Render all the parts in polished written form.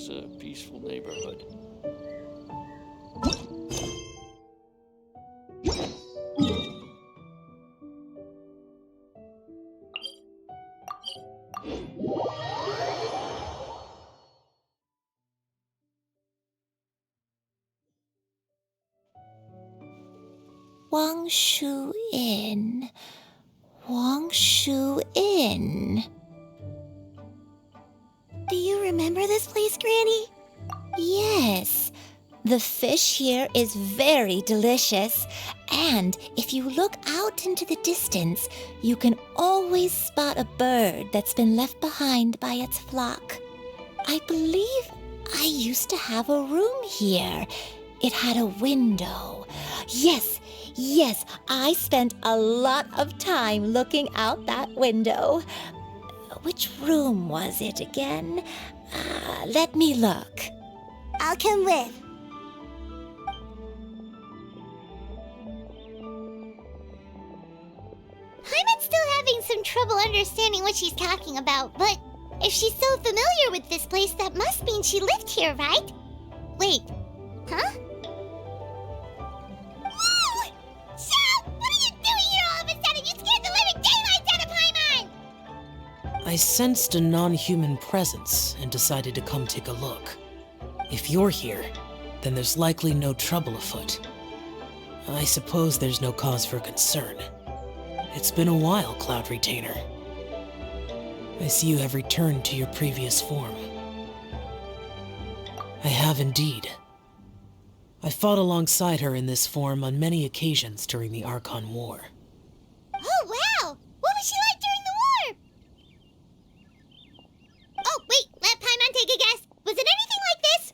is a peaceful neighborhood. Wangshu Inn. Wangshu Inn. Do you remember this place, Granny? Yes. The fish here is very delicious, and if you look out into the distance, you can always spot a bird that's been left behind by its flock. I believe I used to have a room here. It had a window. Yes, I spent a lot of time looking out that window. Which room was it again? Let me look. I'll come with. Paimon's still having some trouble understanding what she's talking about, but if she's so familiar with this place, that must mean she lived here, right? Wait, huh? Whoa! Shao! What are you doing here all of a sudden? You scared the living daylights out of Paimon! I sensed a non-human presence and decided to come take a look. If you're here, then there's likely no trouble afoot. I suppose there's no cause for concern. It's been a while, Cloud Retainer. I see you have returned to your previous form. I have indeed. I fought alongside her in this form on many occasions during the Archon War. Oh, wow! What was she like during the war? Oh, wait, let Paimon take a guess. Was it anything like this?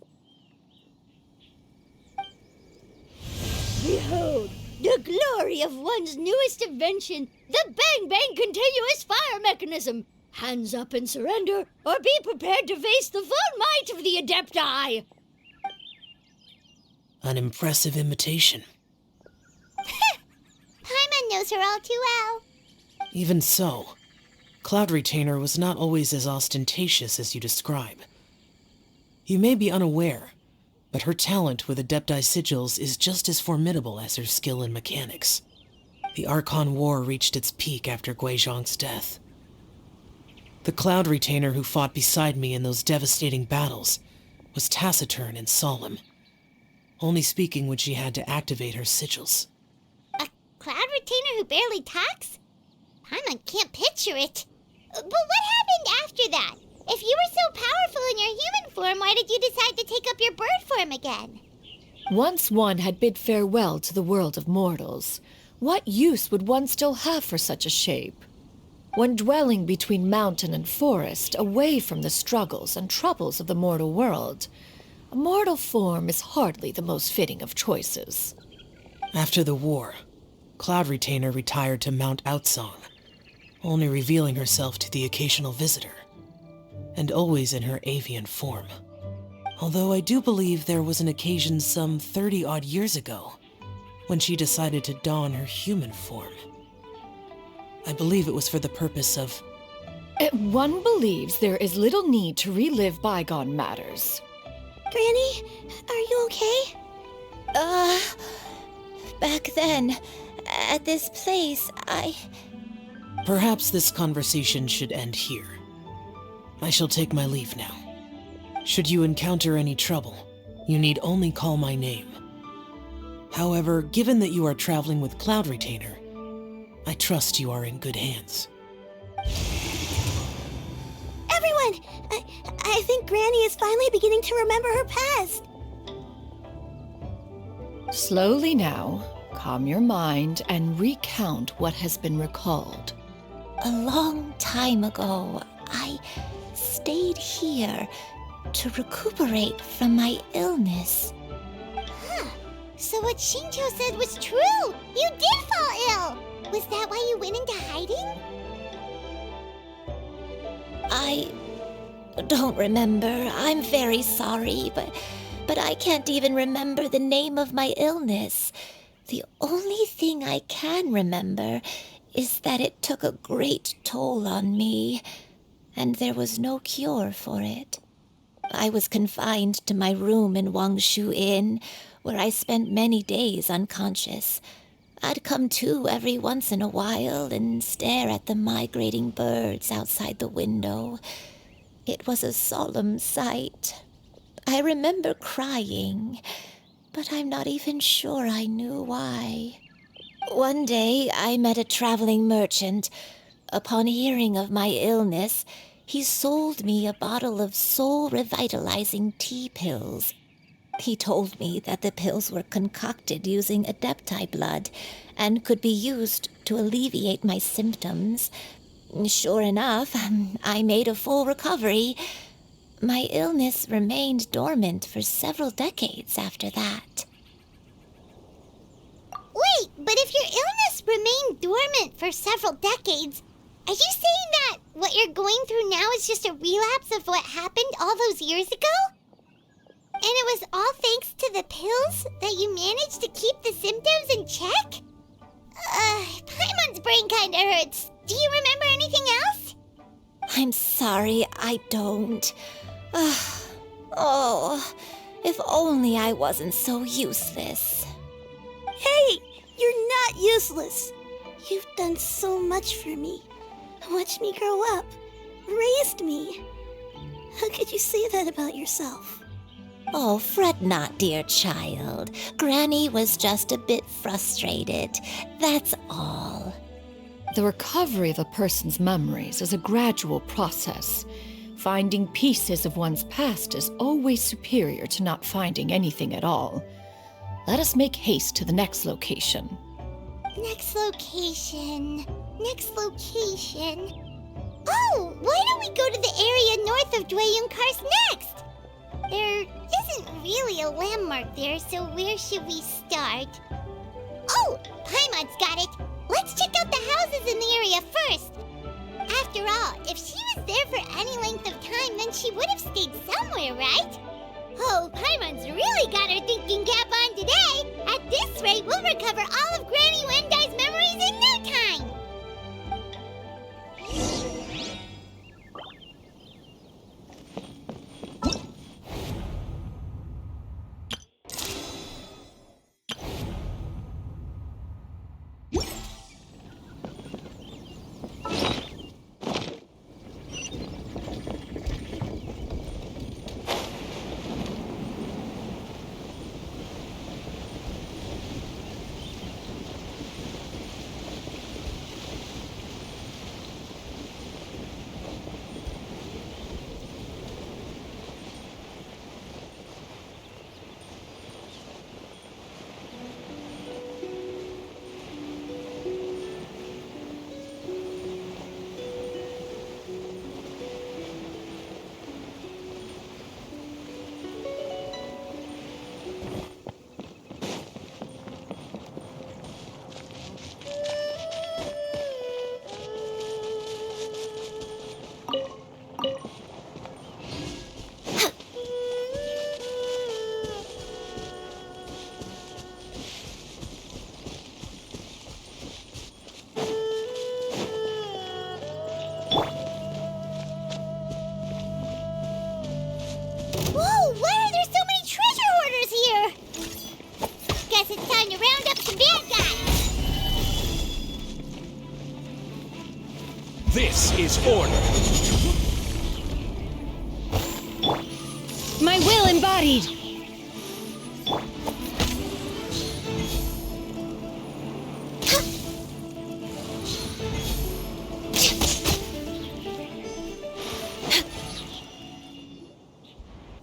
Behold, the glory of one's newest invention, the Bang Bang continuous fire mechanism. Hands up and surrender, or be prepared to face the full might of the Adepti. An impressive imitation. Paimon knows her all too well. Even so, Cloud Retainer was not always as ostentatious as you describe. You may be unaware, but her talent with Adepti sigils is just as formidable as her skill in mechanics. The Archon War reached its peak after Guizhong's death. The Cloud Retainer who fought beside me in those devastating battles was taciturn and solemn, only speaking when she had to activate her sigils. A Cloud Retainer who barely talks? Paimon can't picture it. But what happened after that? If you were so powerful in your human form, why did you decide to take up your bird form again? Once one had bid farewell to the world of mortals, what use would one still have for such a shape? When dwelling between mountain and forest, away from the struggles and troubles of the mortal world, a mortal form is hardly the most fitting of choices. After the war, Cloud Retainer retired to Mount Outsong, only revealing herself to the occasional visitor, and always in her avian form. Although I do believe there was an occasion some 30-odd years ago when she decided to don her human form. I believe it was for the purpose of... One believes there is little need to relive bygone matters. Granny, are you okay? Back then, at this place, Perhaps this conversation should end here. I shall take my leave now. Should you encounter any trouble, you need only call my name. However, given that you are traveling with Cloud Retainer, I trust you are in good hands. Everyone! I think Granny is finally beginning to remember her past. Slowly now, calm your mind and recount what has been recalled. a long time ago, I stayed here to recuperate from my illness. Huh. So what Shinjo said was true! You did fall ill! Was that why you went into hiding? I don't remember. I'm very sorry, but I can't even remember the name of my illness. The only thing I can remember is that it took a great toll on me, and there was no cure for it. I was confined to my room in Wangshu Inn, where I spent many days unconscious. I'd come to every once in a while and stare at the migrating birds outside the window. It was a solemn sight. I remember crying, but I'm not even sure I knew why. One day, I met a traveling merchant. Upon hearing of my illness, he sold me a bottle of soul-revitalizing tea pills. He told me that the pills were concocted using adepti blood and could be used to alleviate my symptoms. Sure enough, I made a full recovery. My illness remained dormant for several decades after that. Wait, but if your illness remained dormant for several decades, are you saying that what you're going through now is just a relapse of what happened all those years ago? And it was all thanks to the pills that you managed to keep the symptoms in check? Paimon's brain kinda hurts. Do you remember anything else? I'm sorry, I don't. Oh, if only I wasn't so useless. Hey, you're not useless. You've done so much for me. Watched me grow up. Raised me. How could you say that about yourself? Oh, fret not, dear child. Granny was just a bit frustrated. That's all. The recovery of a person's memories is a gradual process. Finding pieces of one's past is always superior to not finding anything at all. Let us make haste to the next location. Next location. Oh, why don't we go to the area north of Dwayunkars next? There isn't really a landmark there, so where should we start? Oh, Paimon's got it. Let's check out the houses in the area first. After all, if she was there for any length of time, then she would have stayed somewhere, right? Oh, Paimon's really got her thinking cap on today. At this rate, we'll recover all of Granny Wendai's memories in no time. Whoa, why are there so many treasure hoarders here? Guess it's time to round up some bad guys. This is order. My will embodied!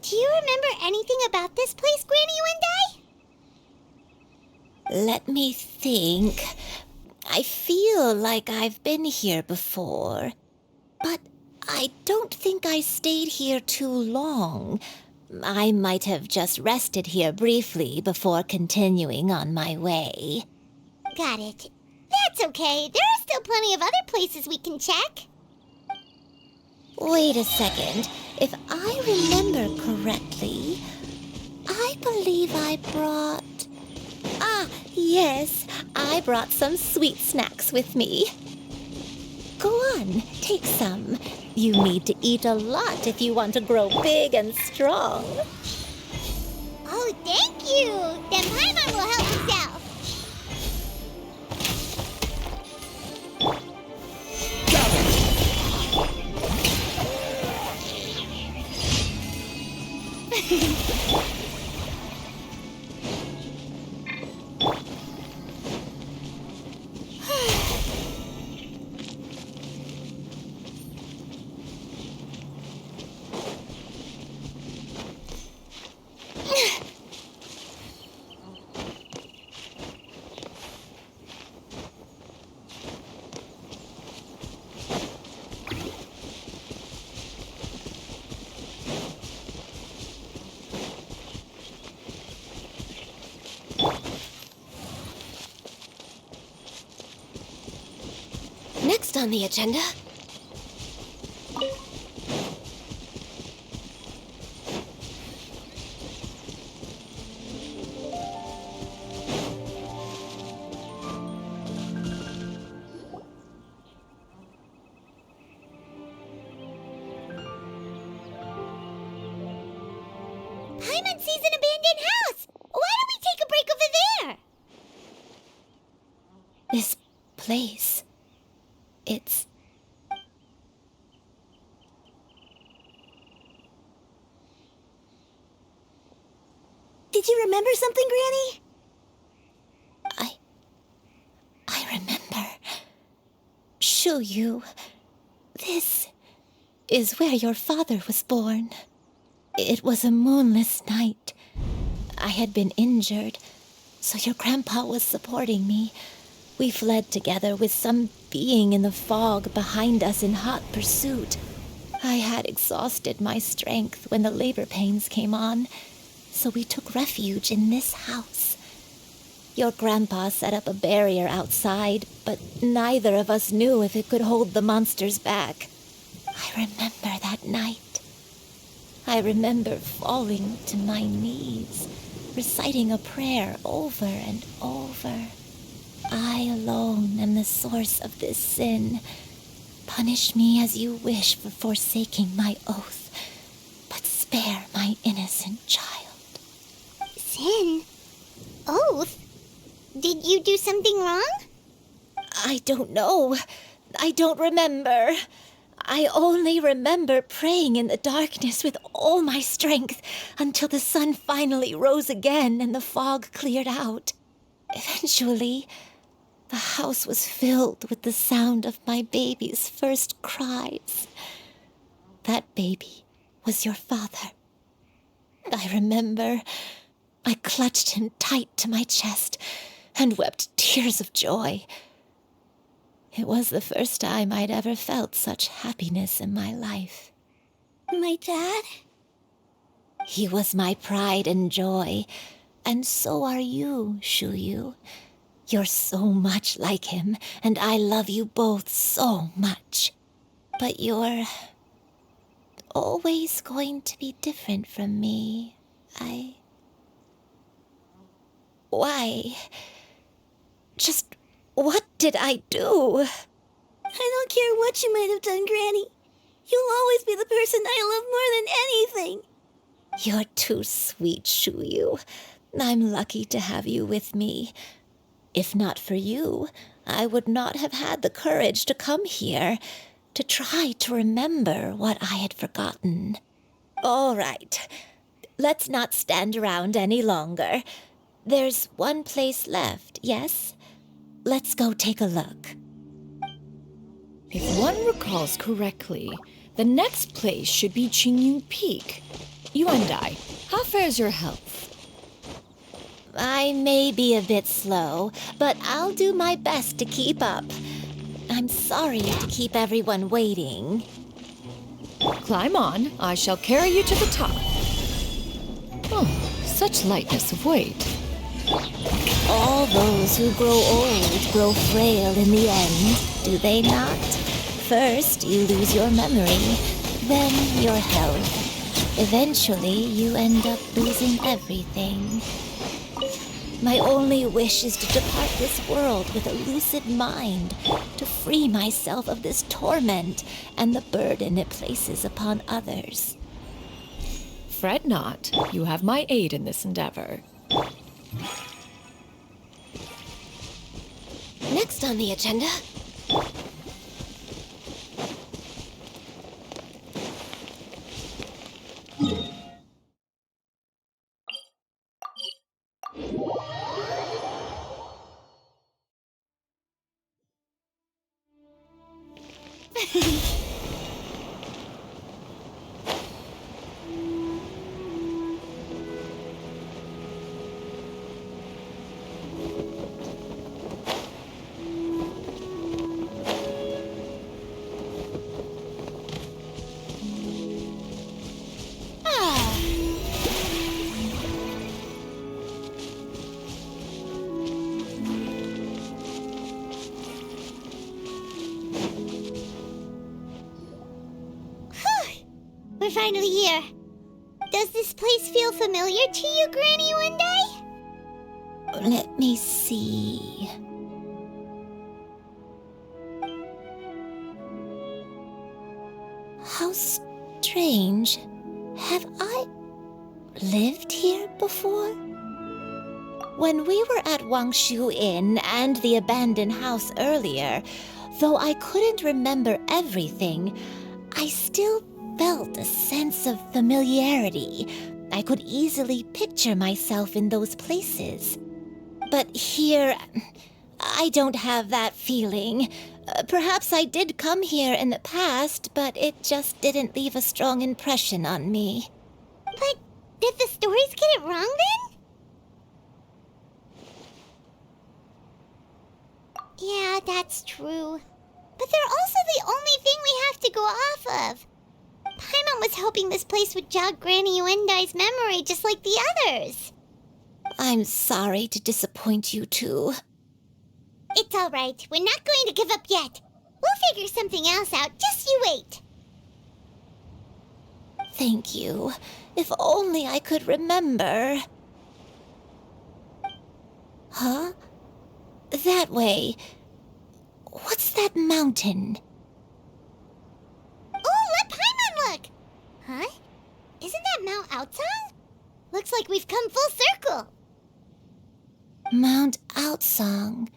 Do you remember anything about this place, Granny Wendai? Let me think. I feel like I've been here before, but I don't think I stayed here too long. I might have just rested here briefly before continuing on my way. Got it. That's okay. There are still plenty of other places we can check. Wait a second. If I remember correctly, I believe I brought... Ah, yes, I brought some sweet snacks with me. Go on, take some. You need to eat a lot if you want to grow big and strong. Oh, thank you! Then Paimon will help himself. Next on the agenda. Paimon sees an abandoned house! Why don't we take a break over there? This place. It's... Did you remember something, Granny? I remember. Xianyun. This is where your father was born. It was a moonless night. I had been injured, so your grandpa was supporting me. We fled together with some being in the fog behind us in hot pursuit. I had exhausted my strength when the labor pains came on, so we took refuge in this house. Your grandpa set up a barrier outside, but neither of us knew if it could hold the monsters back. I remember that night. I remember falling to my knees, reciting a prayer over and over. I alone am the source of this sin. Punish me as you wish for forsaking my oath, but spare my innocent child. Sin? Oath? Did you do something wrong? I don't know. I don't remember. I only remember praying in the darkness with all my strength until the sun finally rose again and the fog cleared out. Eventually, the house was filled with the sound of my baby's first cries. That baby was your father. I remember I clutched him tight to my chest and wept tears of joy. It was the first time I'd ever felt such happiness in my life. My dad? He was my pride and joy, and so are you, Xianyun. You're so much like him, and I love you both so much. But you're always going to be different from me. Why? Just what did I do? I don't care what you might have done, Granny. You'll always be the person I love more than anything. You're too sweet, Xianyun. I'm lucky to have you with me. If not for you, I would not have had the courage to come here, to try to remember what I had forgotten. All right, let's not stand around any longer. There's one place left, yes? Let's go take a look. If one recalls correctly, the next place should be Xianyun Peak. You and I, how fares your health? I may be a bit slow, but I'll do my best to keep up. I'm sorry to keep everyone waiting. Climb on, I shall carry you to the top. Oh, such lightness of weight. All those who grow old grow frail in the end, do they not? First, you lose your memory, then your health. Eventually, you end up losing everything. My only wish is to depart this world with a lucid mind, to free myself of this torment and the burden it places upon others. Fret not, you have my aid in this endeavor. Next on the agenda... We're finally here. Does this place feel familiar to you, Granny One Day? Let me see... How strange. Have I lived here before? When we were at Wangshu Inn and the abandoned house earlier, though I couldn't remember everything, I still felt a sense of familiarity. I could easily picture myself in those places. But here, I don't have that feeling. Perhaps I did come here in the past, but it just didn't leave a strong impression on me. But did the stories get it wrong then? Yeah, that's true. But they're also the only thing we have to go off of. Paimon was hoping this place would jog Granny Uendai's memory just like the others. I'm sorry to disappoint you too. It's all right. We're not going to give up yet. We'll figure something else out. Just you wait. Thank you. If only I could remember. Huh? That way. What's that mountain? Oh, let Paimon look! Huh? Isn't that Mount Outsong? Looks like we've come full circle. Mount Outsong.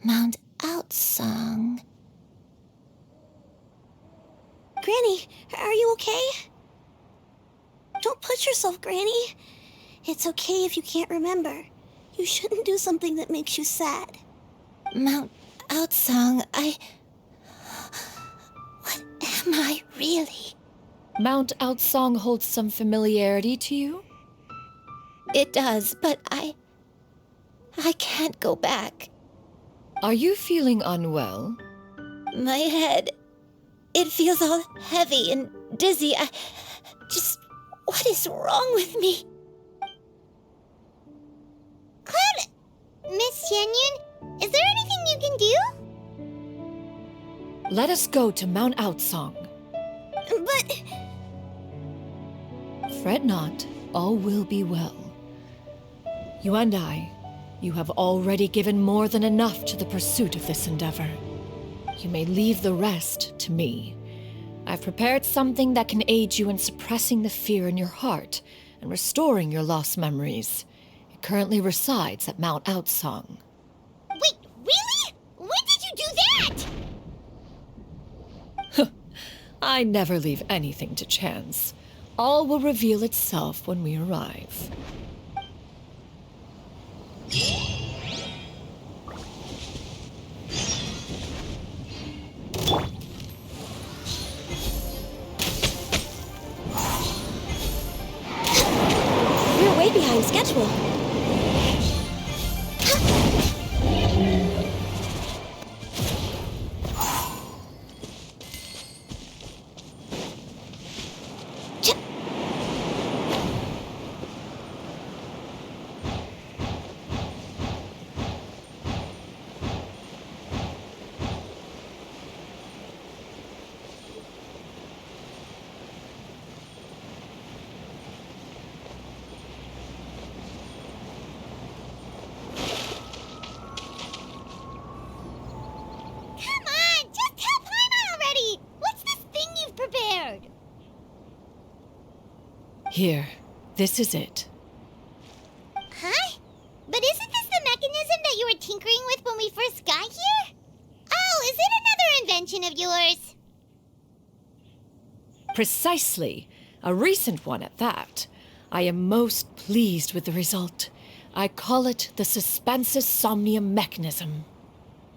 Mount Outsong. Granny, are you okay? Don't push yourself, Granny. It's okay if you can't remember. You shouldn't do something that makes you sad. Mount Outsong, What am I really? Mount Outsong holds some familiarity to you? It does, but I can't go back. Are you feeling unwell? My head, it feels all heavy and dizzy. What is wrong with me? Cloud, Miss Xianyun, is there anything you can do? Let us go to Mount Outsong. But... Fret not, all will be well. You and I, you have already given more than enough to the pursuit of this endeavor. You may leave the rest to me. I've prepared something that can aid you in suppressing the fear in your heart and restoring your lost memories. It currently resides at Mount Outsong. Wait, really? When did you do that? I never leave anything to chance. All will reveal itself when we arrive. We're way behind schedule. Here, this is it. Huh? But isn't this the mechanism that you were tinkering with when we first got here? Oh, is it another invention of yours? Precisely. A recent one at that. I am most pleased with the result. I call it the suspensus somnium mechanism.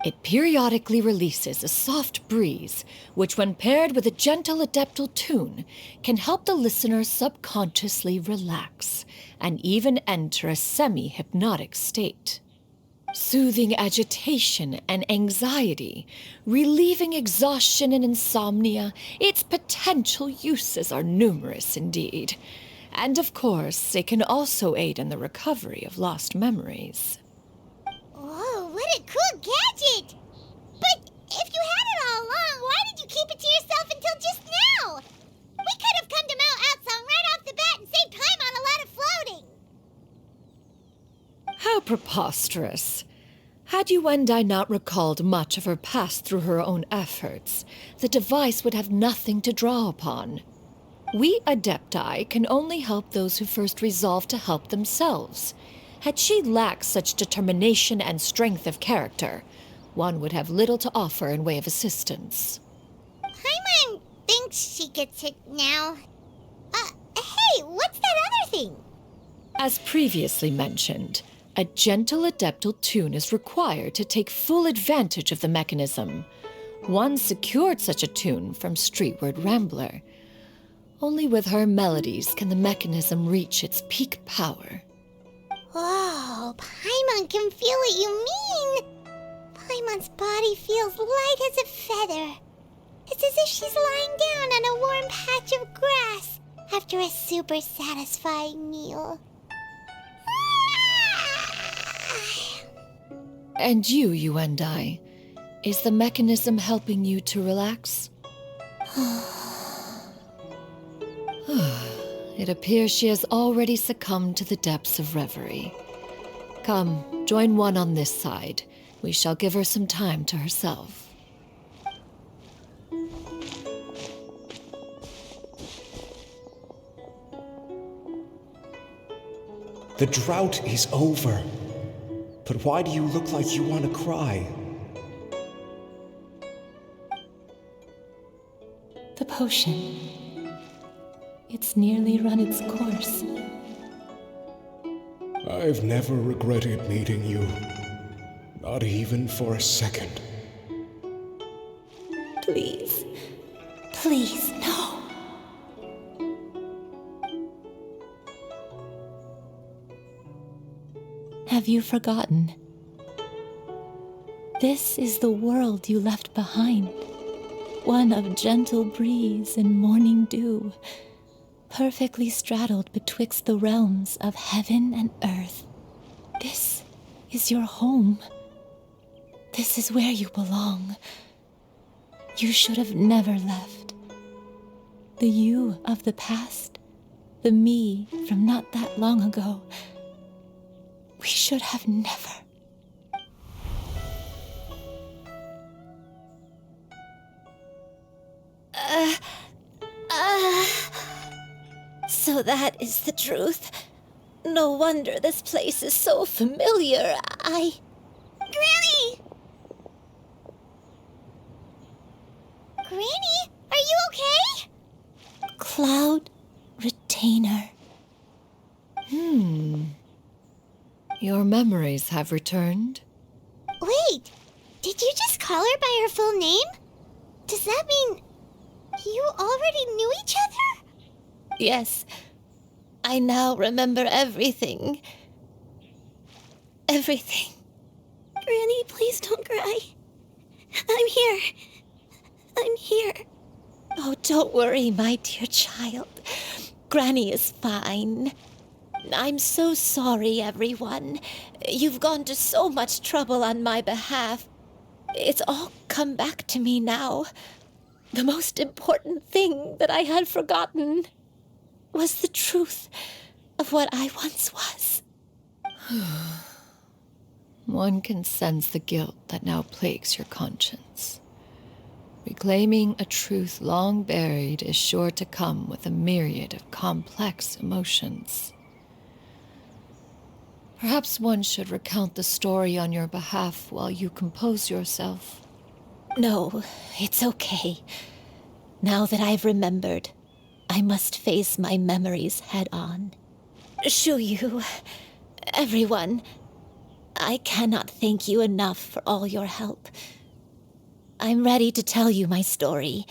It periodically releases a soft breeze, which when paired with a gentle adeptal tune, can help the listener subconsciously relax and even enter a semi-hypnotic state. Soothing agitation and anxiety, relieving exhaustion and insomnia, its potential uses are numerous indeed. And of course, it can also aid in the recovery of lost memories. Whoa, what a cool gadget! But if you had it all along, why did you keep it to yourself until just now? We could have come to Mount Outsong right off the bat and saved time on a lot of floating. How preposterous. Had Yuendai not recalled much of her past through her own efforts, the device would have nothing to draw upon. We Adepti can only help those who first resolve to help themselves. Had she lacked such determination and strength of character, one would have little to offer in way of assistance. Paimon thinks she gets it now. Hey, what's that other thing? As previously mentioned, a gentle adeptal tune is required to take full advantage of the mechanism. One secured such a tune from Streetward Rambler. Only with her melodies can the mechanism reach its peak power. Whoa, Paimon can feel what you mean. Paimon's body feels light as a feather. It's as if she's lying down on a warm patch of grass after a super satisfying meal. And you, Yuendai, is the mechanism helping you to relax? It appears she has already succumbed to the depths of reverie. Come, join one on this side. We shall give her some time to herself. The drought is over. But why do you look like you want to cry? The potion. It's nearly run its course. I've never regretted meeting you. Not even for a second. Please. Please, no. Have you forgotten? This is the world you left behind. One of gentle breeze and morning dew, perfectly straddled betwixt the realms of heaven and earth. This is your home. This is where you belong. You should have never left. The you of the past, the me from not that long ago, we should have never. So that is the truth. No wonder this place is so familiar. Granny! Granny, are you okay? Cloud Retainer. Your memories have returned? Wait, did you just call her by her full name? Does that mean you already knew each other? Yes, I now remember everything. Everything. Granny, please don't cry. I'm here. I'm here. Oh, don't worry, my dear child. Granny is fine. I'm so sorry, everyone. You've gone to so much trouble on my behalf. It's all come back to me now. The most important thing that I had forgotten was the truth of what I once was. One can sense the guilt that now plagues your conscience. Reclaiming a truth long buried is sure to come with a myriad of complex emotions. Perhaps one should recount the story on your behalf while you compose yourself. No, it's okay. Now that I've remembered, I must face my memories head on. Shuyu, everyone, I cannot thank you enough for all your help. I'm ready to tell you my story,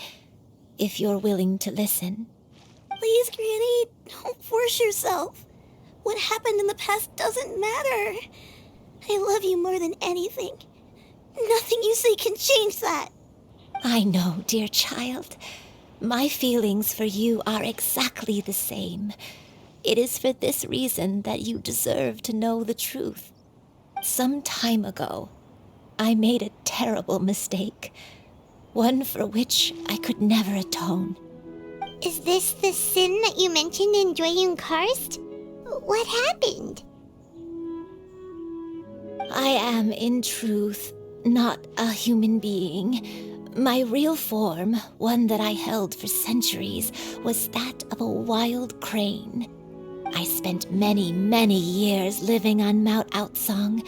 if you're willing to listen. Please, Granny, don't force yourself. What happened in the past doesn't matter. I love you more than anything. Nothing you say can change that. I know, dear child. My feelings for you are exactly the same. It is for this reason that you deserve to know the truth. Some time ago, I made a terrible mistake, one for which I could never atone. Is this the sin that you mentioned in Xianyun Karst? What happened? I am, in truth, not a human being. My real form, one that I held for centuries, was that of a wild crane. I spent many, many years living on Mount Outsong,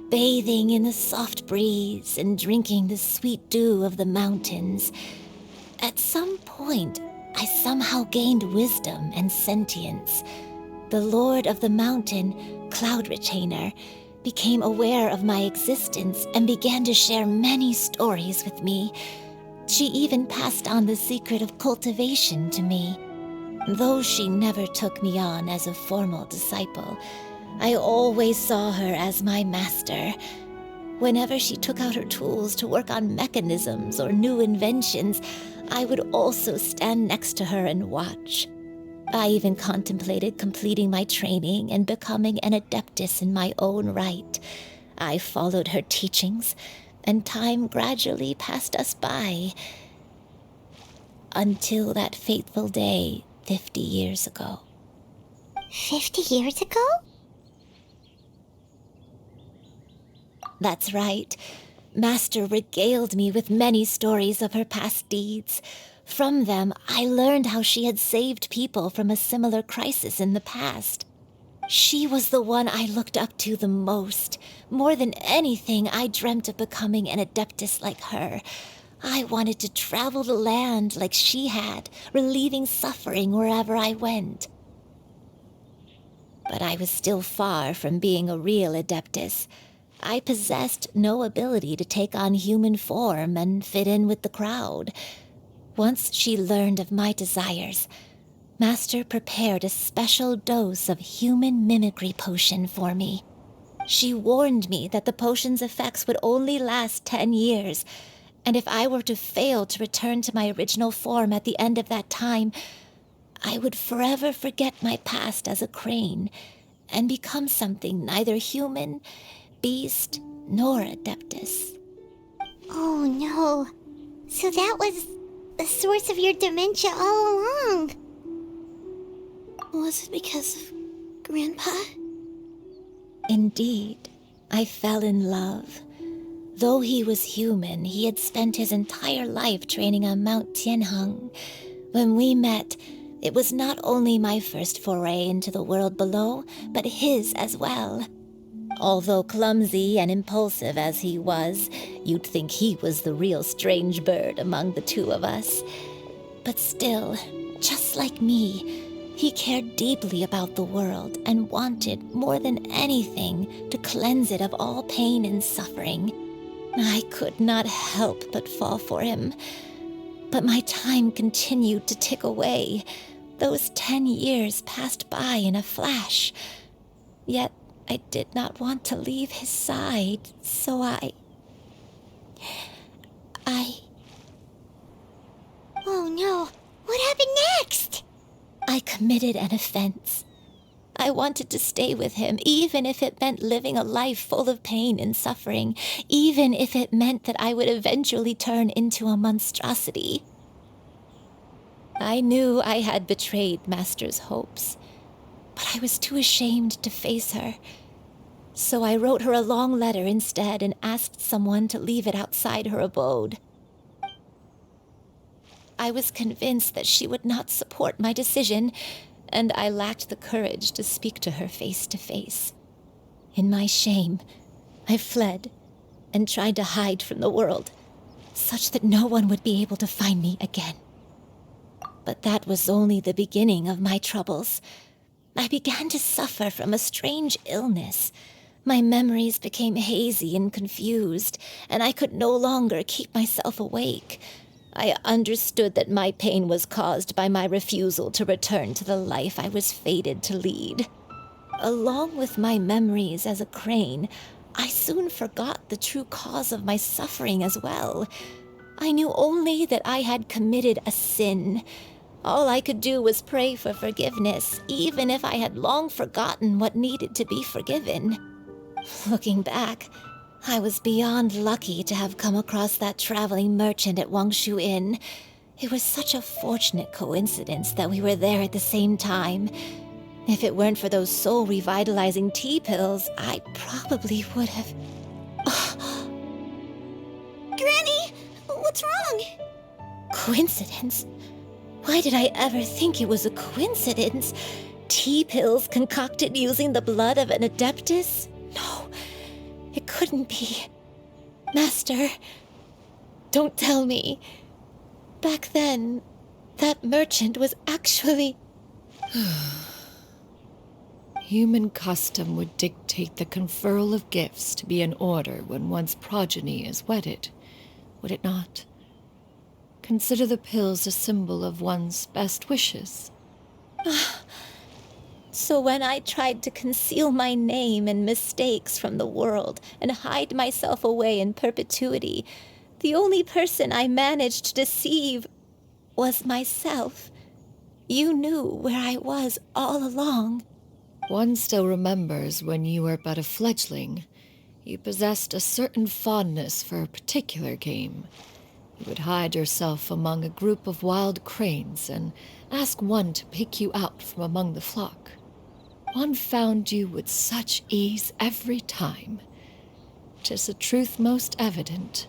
bathing in the soft breeze and drinking the sweet dew of the mountains. At some point, I somehow gained wisdom and sentience. The Lord of the Mountain, Cloud Retainer, became aware of my existence and began to share many stories with me. She even passed on the secret of cultivation to me. Though she never took me on as a formal disciple, I always saw her as my master. Whenever she took out her tools to work on mechanisms or new inventions, I would also stand next to her and watch. I even contemplated completing my training and becoming an adeptus in my own right. I followed her teachings, and time gradually passed us by. Until that fateful day 50 years ago. 50 years ago? That's right. Master regaled me with many stories of her past deeds. From them, I learned how she had saved people from a similar crisis in the past. She was the one I looked up to the most. More than anything, I dreamt of becoming an adeptus like her. I wanted to travel the land like she had, relieving suffering wherever I went. But I was still far from being a real adeptus. I possessed no ability to take on human form and fit in with the crowd. Once she learned of my desires, Master prepared a special dose of human mimicry potion for me. She warned me that the potion's effects would only last 10 years, and if I were to fail to return to my original form at the end of that time, I would forever forget my past as a crane and become something neither human, beast, nor adeptus. Oh no. So that was the source of your dementia all along. Was it because of Grandpa? Indeed, I fell in love. Though he was human, he had spent his entire life training on Mount Tianheng. When we met, it was not only my first foray into the world below, but his as well. Although clumsy and impulsive as he was, you'd think he was the real strange bird among the two of us. But still, just like me, he cared deeply about the world and wanted, more than anything, to cleanse it of all pain and suffering. I could not help but fall for him. But my time continued to tick away. Those 10 years passed by in a flash. Yet I did not want to leave his side, so I... Oh no. What happened next? I committed an offense. I wanted to stay with him, even if it meant living a life full of pain and suffering, even if it meant that I would eventually turn into a monstrosity. I knew I had betrayed Master's hopes, but I was too ashamed to face her. So I wrote her a long letter instead and asked someone to leave it outside her abode. I was convinced that she would not support my decision, and I lacked the courage to speak to her face to face. In my shame, I fled and tried to hide from the world, such that no one would be able to find me again. But that was only the beginning of my troubles. I began to suffer from a strange illness. My memories became hazy and confused, and I could no longer keep myself awake. I understood that my pain was caused by my refusal to return to the life I was fated to lead. Along with my memories as a crane, I soon forgot the true cause of my suffering as well. I knew only that I had committed a sin. All I could do was pray for forgiveness, even if I had long forgotten what needed to be forgiven. Looking back, I was beyond lucky to have come across that traveling merchant at Wangshu Inn. It was such a fortunate coincidence that we were there at the same time. If it weren't for those soul-revitalizing tea pills, I probably would have... Granny, what's wrong? Coincidence? Why did I ever think it was a coincidence? Tea pills concocted using the blood of an adeptus? No, it couldn't be. Master, don't tell me. Back then, that merchant was actually... Human custom would dictate the conferral of gifts to be in order when one's progeny is wedded, would it not? Consider the pills a symbol of one's best wishes. So when I tried to conceal my name and mistakes from the world and hide myself away in perpetuity, the only person I managed to deceive was myself. You knew where I was all along. One still remembers when you were but a fledgling. You possessed a certain fondness for a particular game. You would hide yourself among a group of wild cranes and ask one to pick you out from among the flock. One found you with such ease every time. 'Tis a truth most evident.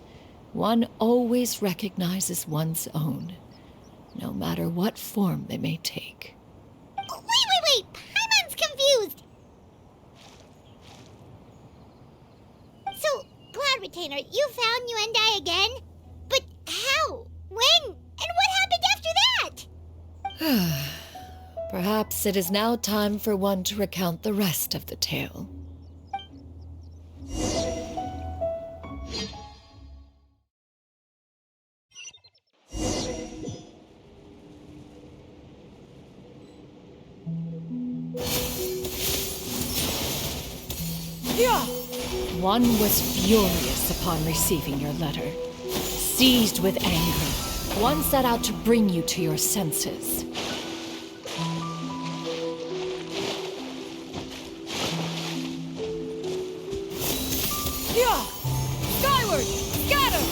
One always recognizes one's own, no matter what form they may take. Wait! Paimon's confused! So, Cloud Retainer, you found Yuendai again? But how? When? And what happened after that? Perhaps it is now time for one to recount the rest of the tale. One was furious upon receiving your letter. Seized with anger, one set out to bring you to your senses. Skyward! Scatter!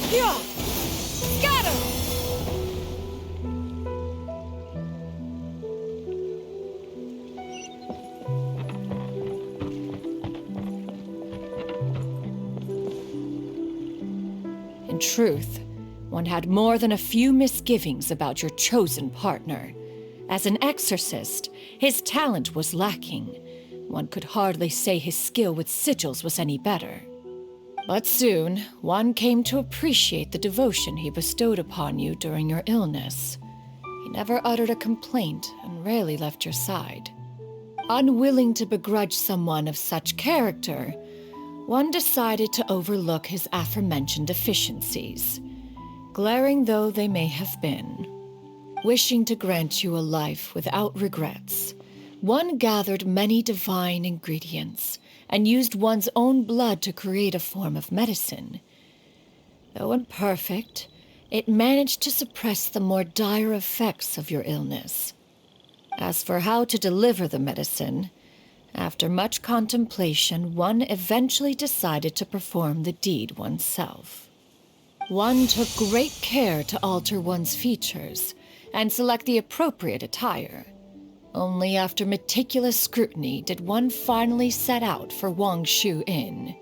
Scatter! In truth, one had more than a few misgivings about your chosen partner. As an exorcist, his talent was lacking. One could hardly say his skill with sigils was any better. But soon, one came to appreciate the devotion he bestowed upon you during your illness. He never uttered a complaint and rarely left your side. Unwilling to begrudge someone of such character, one decided to overlook his aforementioned deficiencies, glaring though they may have been. Wishing to grant you a life without regrets, one gathered many divine ingredients and used one's own blood to create a form of medicine. Though imperfect, it managed to suppress the more dire effects of your illness. As for how to deliver the medicine, after much contemplation, one eventually decided to perform the deed oneself. One took great care to alter one's features and select the appropriate attire. Only after meticulous scrutiny did one finally set out for Wangshu Inn.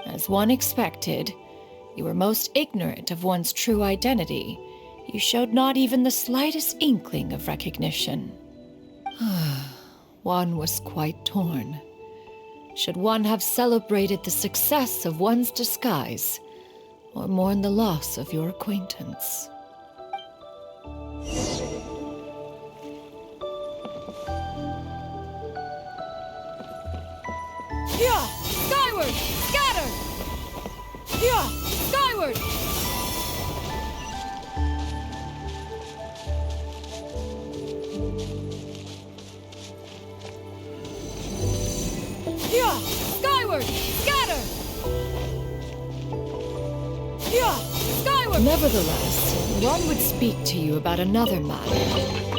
As one expected, you were most ignorant of one's true identity. You showed not even the slightest inkling of recognition. One was quite torn. Should one have celebrated the success of one's disguise, or mourn the loss of your acquaintance? Yeah! Skyward! Scatter! Yeah! Skyward! Yeah! Skyward! Scatter! Yeah! Skyward! Nevertheless, one would speak to you about another matter,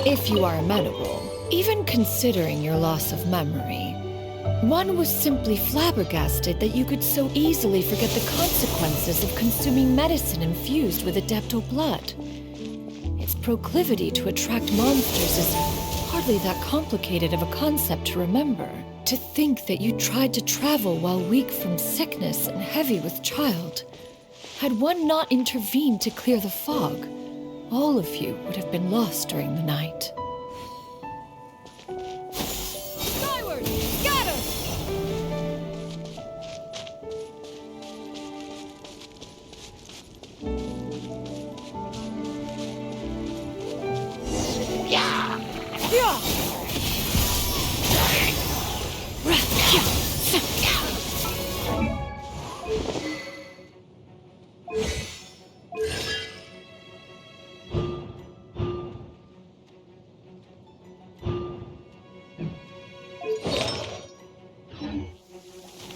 if you are amenable. Even considering your loss of memory, one was simply flabbergasted that you could so easily forget the consequences of consuming medicine infused with adeptal blood. Its proclivity to attract monsters is hardly that complicated of a concept to remember. To think that you tried to travel while weak from sickness and heavy with child. Had one not intervened to clear the fog, all of you would have been lost during the night. Skyward! Scatter! Yeah!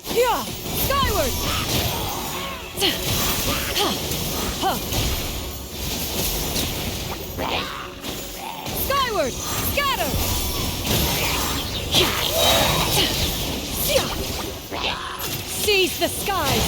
Yeah! Skyward! Skyward! Scatter! Seize the skies!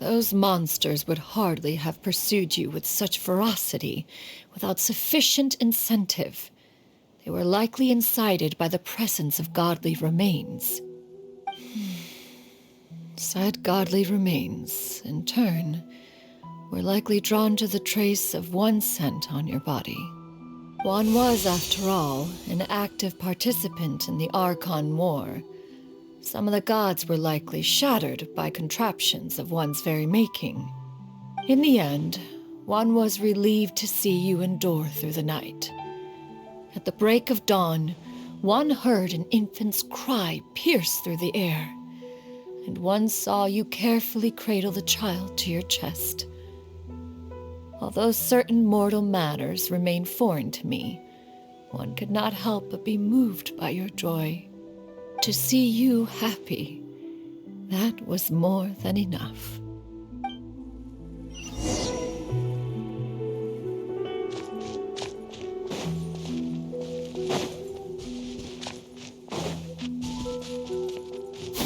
Those monsters would hardly have pursued you with such ferocity without sufficient incentive. They were likely incited by the presence of godly remains. Said godly remains, in turn, were likely drawn to the trace of one scent on your body. One was, after all, an active participant in the Archon War. Some of the gods were likely shattered by contraptions of one's very making. In the end, one was relieved to see you endure through the night. At the break of dawn, one heard an infant's cry pierce through the air, and one saw you carefully cradle the child to your chest. Although certain mortal matters remain foreign to me, one could not help but be moved by your joy. To see you happy, that was more than enough.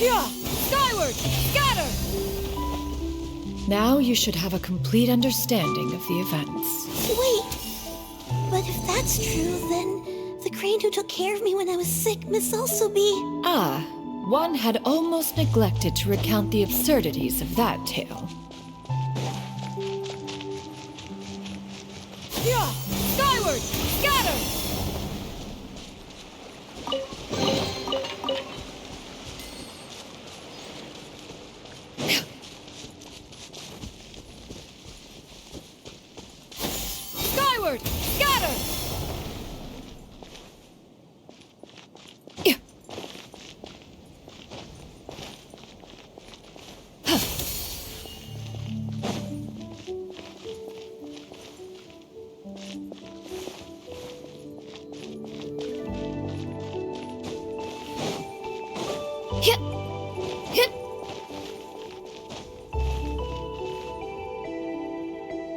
Yeah! Skyward! Scatter! Now you should have a complete understanding of the events. Wait! But if that's true, then the crane who took care of me when I was sick must also be... Ah, one had almost neglected to recount the absurdities of that tale. Yeah! Skyward! Scatter! Skyward! Scatter!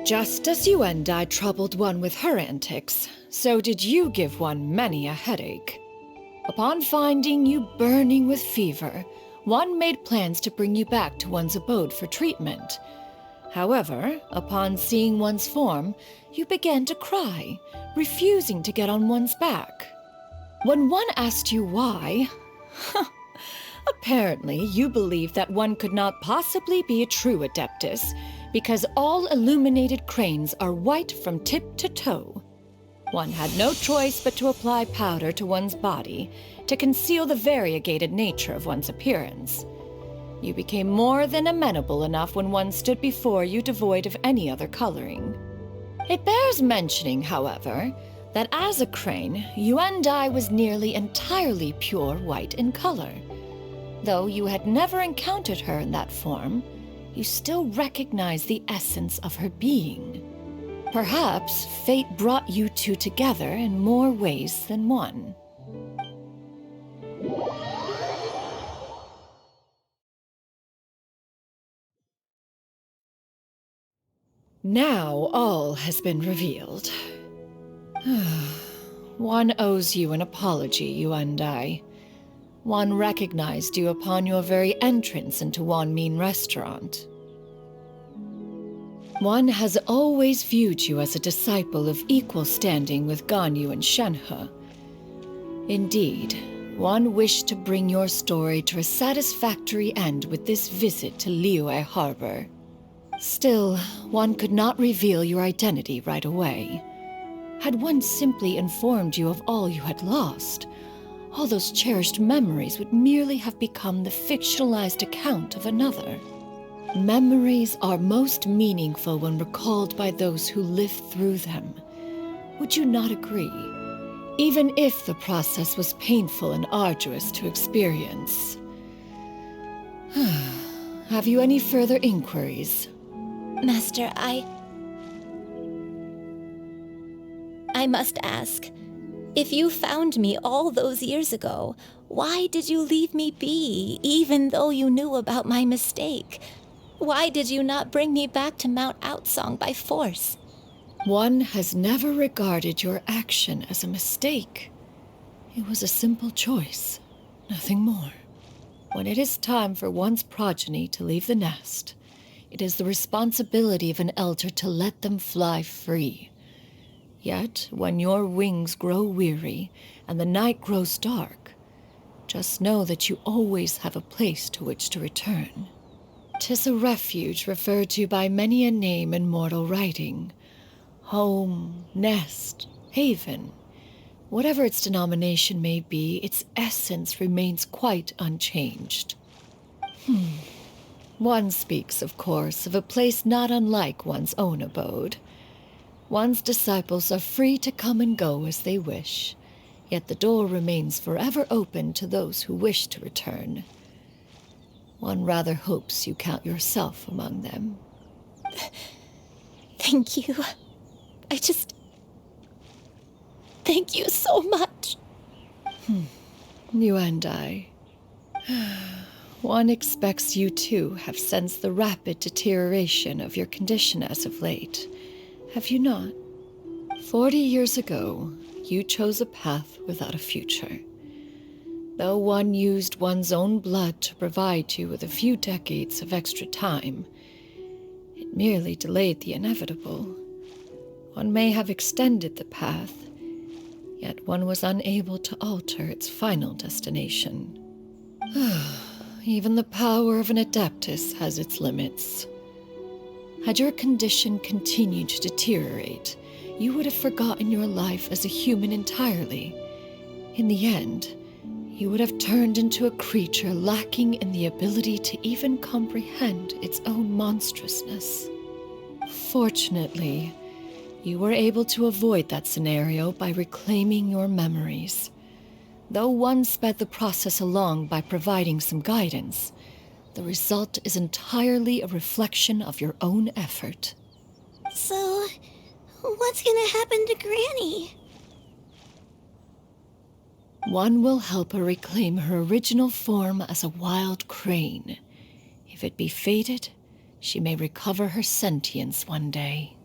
Just as you and I troubled one with her antics, so did you give one many a headache. Upon finding you burning with fever, one made plans to bring you back to one's abode for treatment. However, upon seeing one's form, you began to cry, refusing to get on one's back. When one asked you why, apparently you believed that one could not possibly be a true Adeptus, because all illuminated cranes are white from tip to toe. One had no choice but to apply powder to one's body to conceal the variegated nature of one's appearance. You became more than amenable enough when one stood before you devoid of any other coloring. It bears mentioning, however, that as a crane, Yuendai was nearly entirely pure white in color. Though you had never encountered her in that form, you still recognized the essence of her being. Perhaps fate brought you two together in more ways than one. Now all has been revealed. One owes you an apology, you and I. One recognized you upon your very entrance into Wanmin restaurant. One has always viewed you as a disciple of equal standing with Ganyu and Shenhe. Indeed, one wished to bring your story to a satisfactory end with this visit to Liyue Harbor. Still, one could not reveal your identity right away. Had one simply informed you of all you had lost, all those cherished memories would merely have become the fictionalized account of another. Memories are most meaningful when recalled by those who lived through them. Would you not agree? Even if the process was painful and arduous to experience. Have you any further inquiries? Master, I must ask, if you found me all those years ago, why did you leave me be, even though you knew about my mistake? Why did you not bring me back to Mount Outsong by force? One has never regarded your action as a mistake. It was a simple choice, nothing more. When it is time for one's progeny to leave the nest, it is the responsibility of an elder to let them fly free. Yet, when your wings grow weary and the night grows dark, just know that you always have a place to which to return. 'Tis a refuge referred to by many a name in mortal writing. Home, nest, haven. Whatever its denomination may be, its essence remains quite unchanged. One speaks, of course, of a place not unlike one's own abode. One's disciples are free to come and go as they wish, yet the door remains forever open to those who wish to return. One rather hopes you count yourself among them. Thank you. Thank you so much. You and I. One expects you too have sensed the rapid deterioration of your condition as of late. Have you not? 40 years ago, you chose a path without a future. Though one used one's own blood to provide you with a few decades of extra time, it merely delayed the inevitable. One may have extended the path, yet one was unable to alter its final destination. Even the power of an Adeptus has its limits. Had your condition continued to deteriorate, you would have forgotten your life as a human entirely. In the end, you would have turned into a creature lacking in the ability to even comprehend its own monstrousness. Fortunately, you were able to avoid that scenario by reclaiming your memories. Though one sped the process along by providing some guidance, the result is entirely a reflection of your own effort. So, what's gonna happen to Granny? One will help her reclaim her original form as a wild crane. If it be fated, she may recover her sentience one day.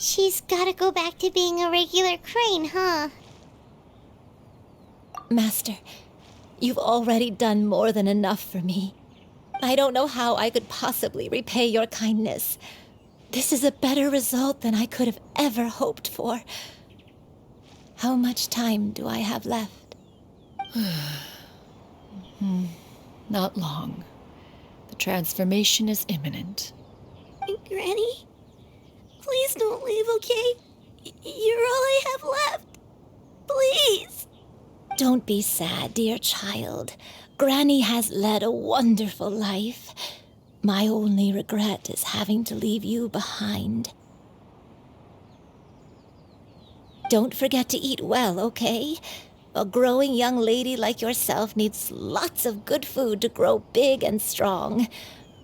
She's gotta go back to being a regular crane, huh? Master, you've already done more than enough for me. I don't know how I could possibly repay your kindness. This is a better result than I could have ever hoped for. How much time do I have left? Not long. The transformation is imminent. Granny? Please don't leave, okay? You're all I have left. Please. Don't be sad, dear child. Granny has led a wonderful life. My only regret is having to leave you behind. Don't forget to eat well, okay? A growing young lady like yourself needs lots of good food to grow big and strong.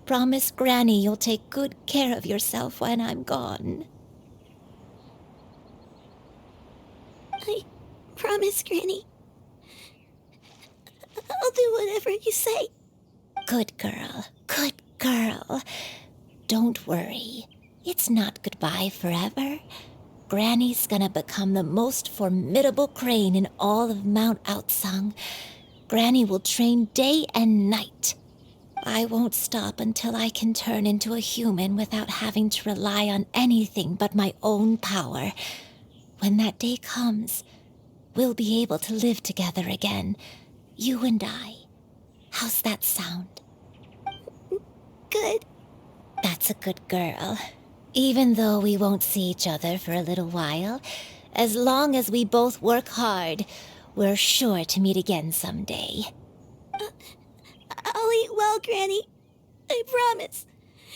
Promise Granny you'll take good care of yourself when I'm gone. I promise, Granny. I'll do whatever you say. Good girl, good girl. Don't worry. It's not goodbye forever. Granny's gonna become the most formidable crane in all of Mount Outsung. Granny will train day and night. I won't stop until I can turn into a human without having to rely on anything but my own power. When that day comes, we'll be able to live together again, you and I. How's that sound? Good. That's a good girl. Even though we won't see each other for a little while, as long as we both work hard, we're sure to meet again someday. I'll eat well, Granny. I promise.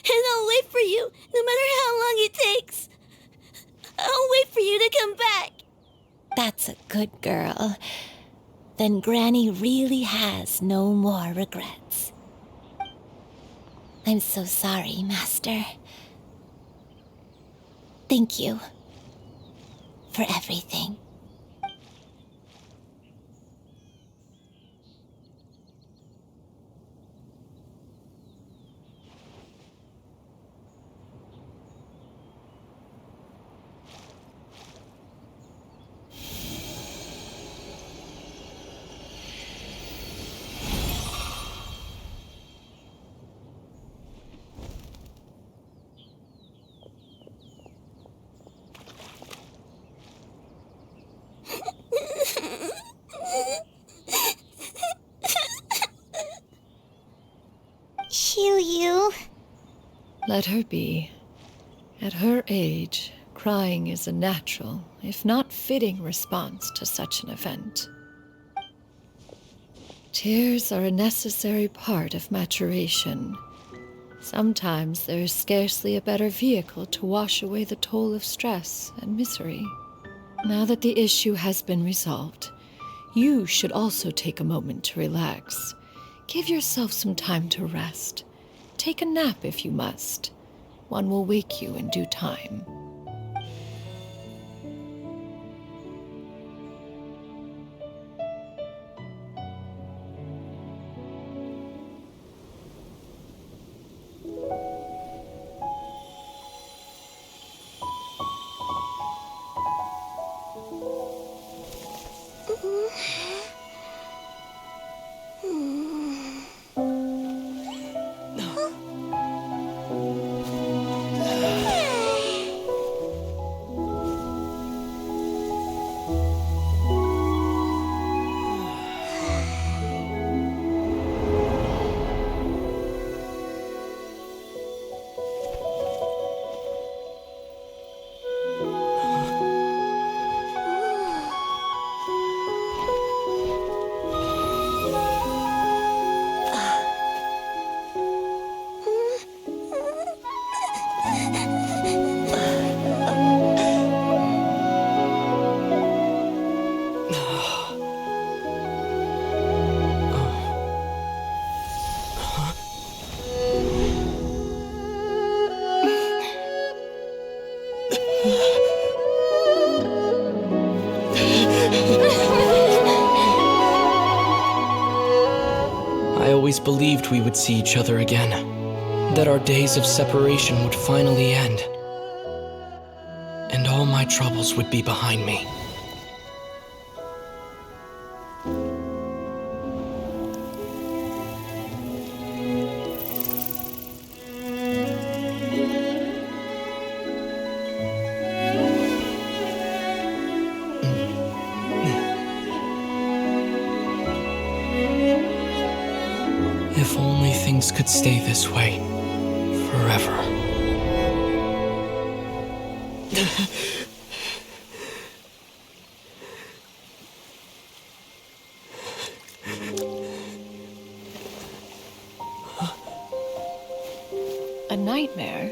And I'll wait for you, no matter how long it takes. I'll wait for you to come back. That's a good girl. Then Granny really has no more regrets. I'm so sorry, Master. Thank you for everything. Xianyun. Let her be. At her age, crying is a natural, if not fitting, response to such an event. Tears are a necessary part of maturation. Sometimes there is scarcely a better vehicle to wash away the toll of stress and misery. Now that the issue has been resolved, you should also take a moment to relax. Give yourself some time to rest. Take a nap if you must. One will wake you in due time. I always believed we would see each other again, that our days of separation would finally end. And all my troubles would be behind me. If only things could stay this way forever. A nightmare?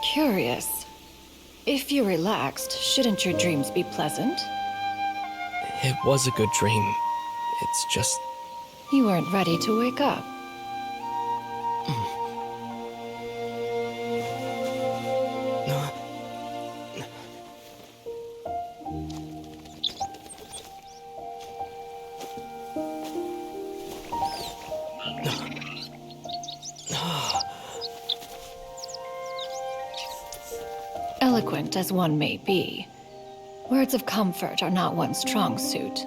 Curious. If you're relaxed, shouldn't your dreams be pleasant? It was a good dream. It's just... You weren't ready to wake up. Eloquent as one may be, words of comfort are not one's strong suit.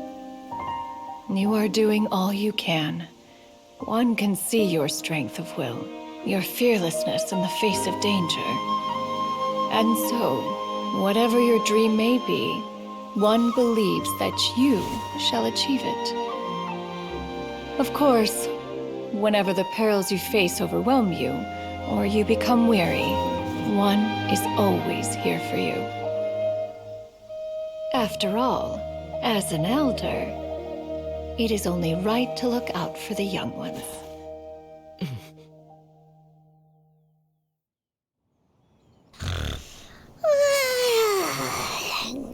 You are doing all you can. One can see your strength of will, your fearlessness in the face of danger. And so, whatever your dream may be, one believes that you shall achieve it. Of course, whenever the perils you face overwhelm you, or you become weary, one is always here for you. After all, as an elder, it is only right to look out for the young ones.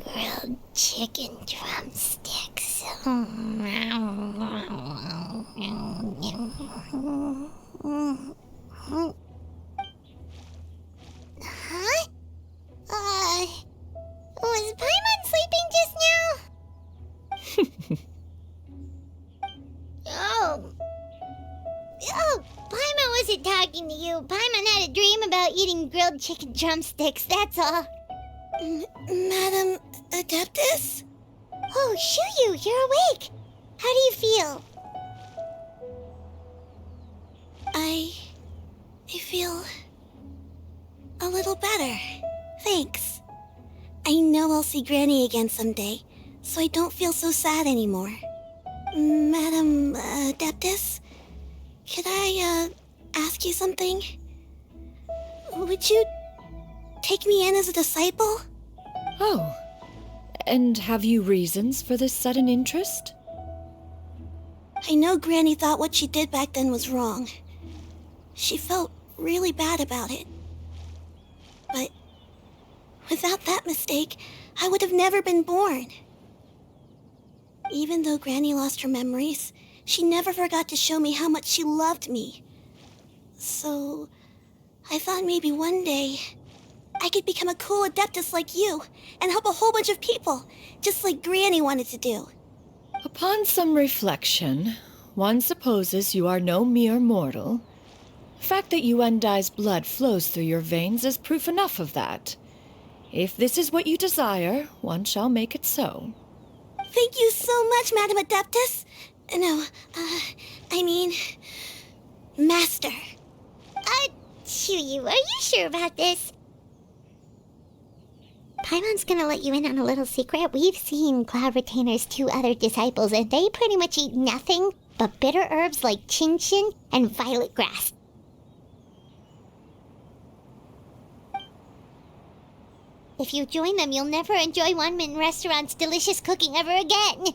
Grilled chicken drumsticks. Huh? Was Paimon sleeping just now? Oh, Paimon wasn't talking to you. Paimon had a dream about eating grilled chicken drumsticks, that's all. Madam Adeptus? Oh, Xianyun, you're awake. How do you feel? I feel a little better. Thanks. I know I'll see Granny again someday, so I don't feel so sad anymore. Madam Adeptus, could I ask you something? Would you take me in as a disciple? Oh, and have you reasons for this sudden interest? I know Granny thought what she did back then was wrong. She felt really bad about it. But without that mistake, I would have never been born. Even though Granny lost her memories, she never forgot to show me how much she loved me. So, I thought maybe one day I could become a cool Adeptus like you and help a whole bunch of people, just like Granny wanted to do. Upon some reflection, one supposes you are no mere mortal. The fact that Yuendai's blood flows through your veins is proof enough of that. If this is what you desire, one shall make it so. Thank you so much, Madam Adeptus. No, I mean, Master. Xianyun, are you sure about this? Paimon's gonna let you in on a little secret. We've seen Cloud Retainer's 2 other disciples, and they pretty much eat nothing but bitter herbs like Xianyun and violet grass. If you join them, you'll never enjoy Wanmin Restaurant's delicious cooking ever again.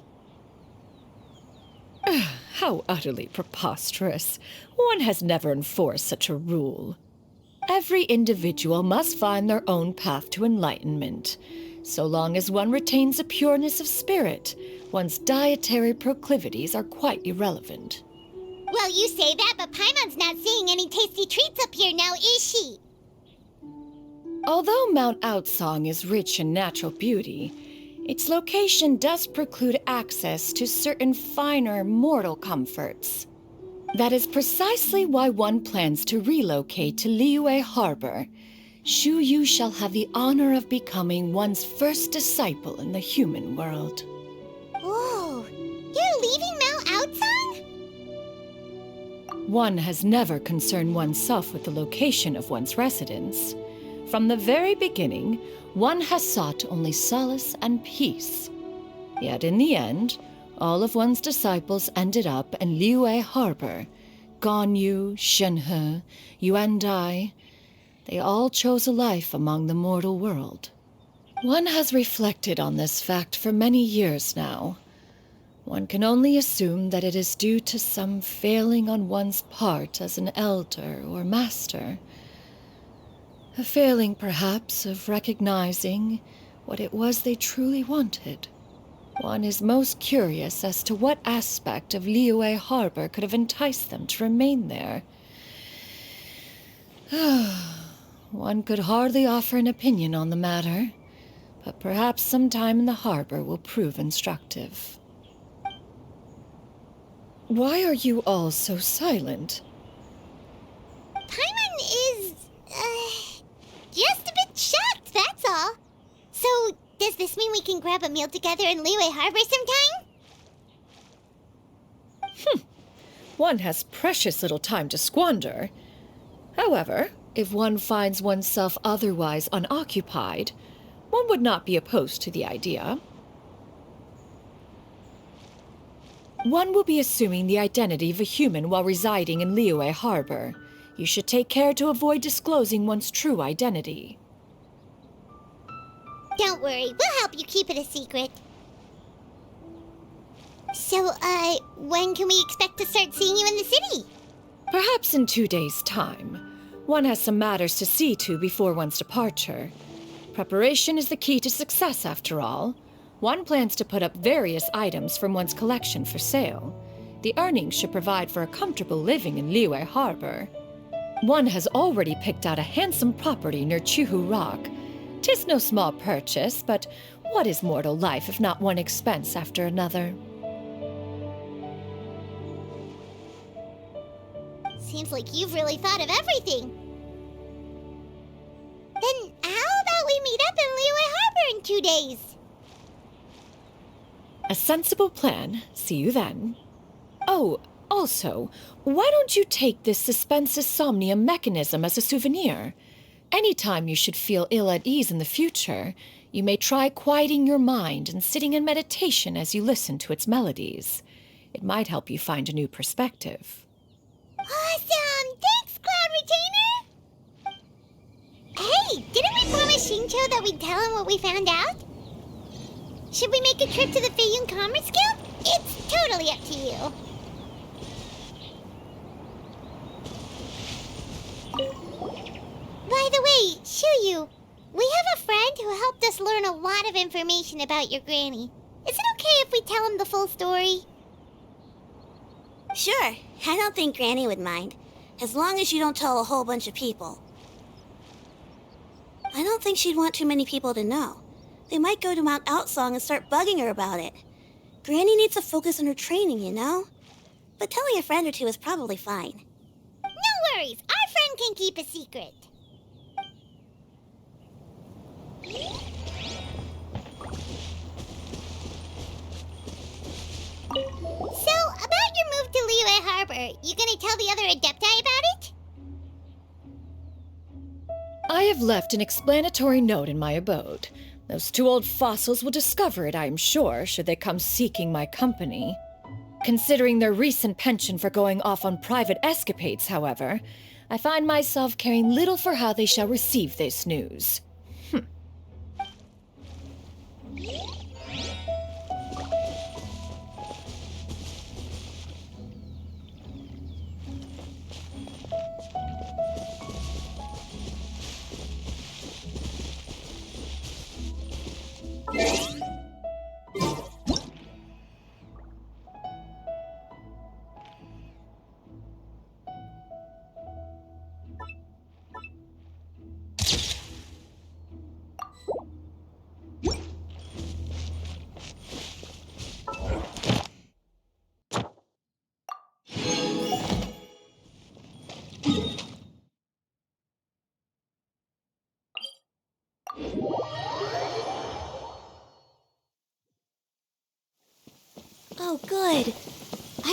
How utterly preposterous. One has never enforced such a rule. Every individual must find their own path to enlightenment. So long as one retains a pureness of spirit, one's dietary proclivities are quite irrelevant. Well, you say that, but Paimon's not seeing any tasty treats up here now, is she? Although Mount Outsong is rich in natural beauty, its location does preclude access to certain finer mortal comforts. That is precisely why one plans to relocate to Liyue Harbor. Xianyun shall have the honor of becoming one's first disciple in the human world. Whoa! You're leaving Mount Outsong? One has never concerned oneself with the location of one's residence. From the very beginning, one has sought only solace and peace. Yet in the end, all of one's disciples ended up in Liyue Harbor. Ganyu, Shenhe, Yuandai, they all chose a life among the mortal world. One has reflected on this fact for many years now. One can only assume that it is due to some failing on one's part as an elder or master. A failing, perhaps, of recognizing what it was they truly wanted. One is most curious as to what aspect of Liyue Harbor could have enticed them to remain there. One could hardly offer an opinion on the matter, but perhaps some time in the harbor will prove instructive. Why are you all so silent? Paimon is, just a bit shocked, that's all. So, does this mean we can grab a meal together in Liyue Harbor sometime? One has precious little time to squander. However, if one finds oneself otherwise unoccupied, one would not be opposed to the idea. One will be assuming the identity of a human while residing in Liyue Harbor. You should take care to avoid disclosing one's true identity. Don't worry, we'll help you keep it a secret. So, when can we expect to start seeing you in the city? Perhaps in 2 days' time. One has some matters to see to before one's departure. Preparation is the key to success, after all. One plans to put up various items from one's collection for sale. The earnings should provide for a comfortable living in Liyue Harbor. One has already picked out a handsome property near Chuhu Rock. 'Tis no small purchase, but what is mortal life if not one expense after another? Seems like you've really thought of everything. Then how about we meet up in Liyue Harbor in 2 days? A sensible plan. See you then. Oh, also, why don't you take this suspense insomnia mechanism as a souvenir? Anytime you should feel ill at ease in the future, you may try quieting your mind and sitting in meditation as you listen to its melodies. It might help you find a new perspective. Awesome! Thanks, Cloud Retainer! Hey, didn't we promise Shincho that we'd tell him what we found out? Should we make a trip to the Feiyun Commerce Guild? It's totally up to you. By the way, Shuyu, we have a friend who helped us learn a lot of information about your granny. Is it okay if we tell him the full story? Sure, I don't think Granny would mind, as long as you don't tell a whole bunch of people. I don't think she'd want too many people to know. They might go to Mount Outsong and start bugging her about it. Granny needs to focus on her training, you know? But telling a friend or two is probably fine. No worries, our friend can keep a secret. So, about your move to Liyue Harbor, you gonna tell the other Adepti about it? I have left an explanatory note in my abode. Those 2 old fossils will discover it, I am sure, should they come seeking my company. Considering their recent penchant for going off on private escapades, however, I find myself caring little for how they shall receive this news.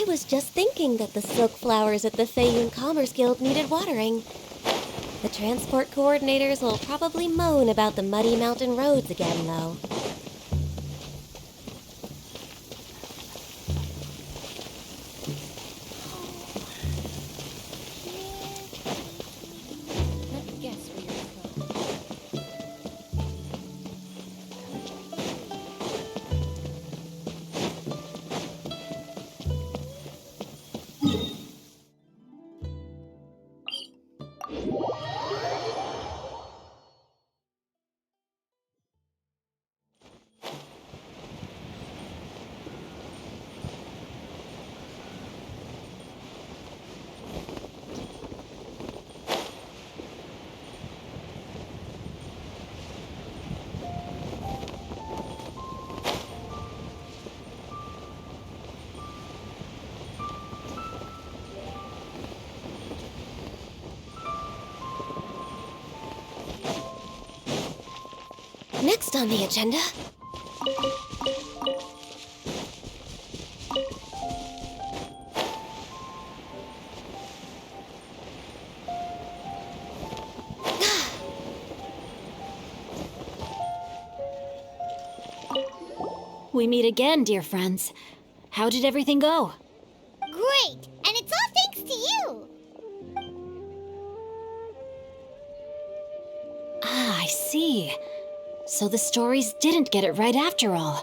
was just thinking that the silk flowers at the Xianyun Commerce Guild needed watering. The transport coordinators will probably moan about the muddy mountain roads again, though. Next on the agenda... We meet again, dear friends. How did everything go? Great! And it's all thanks to you! Ah, I see. So the stories didn't get it right after all.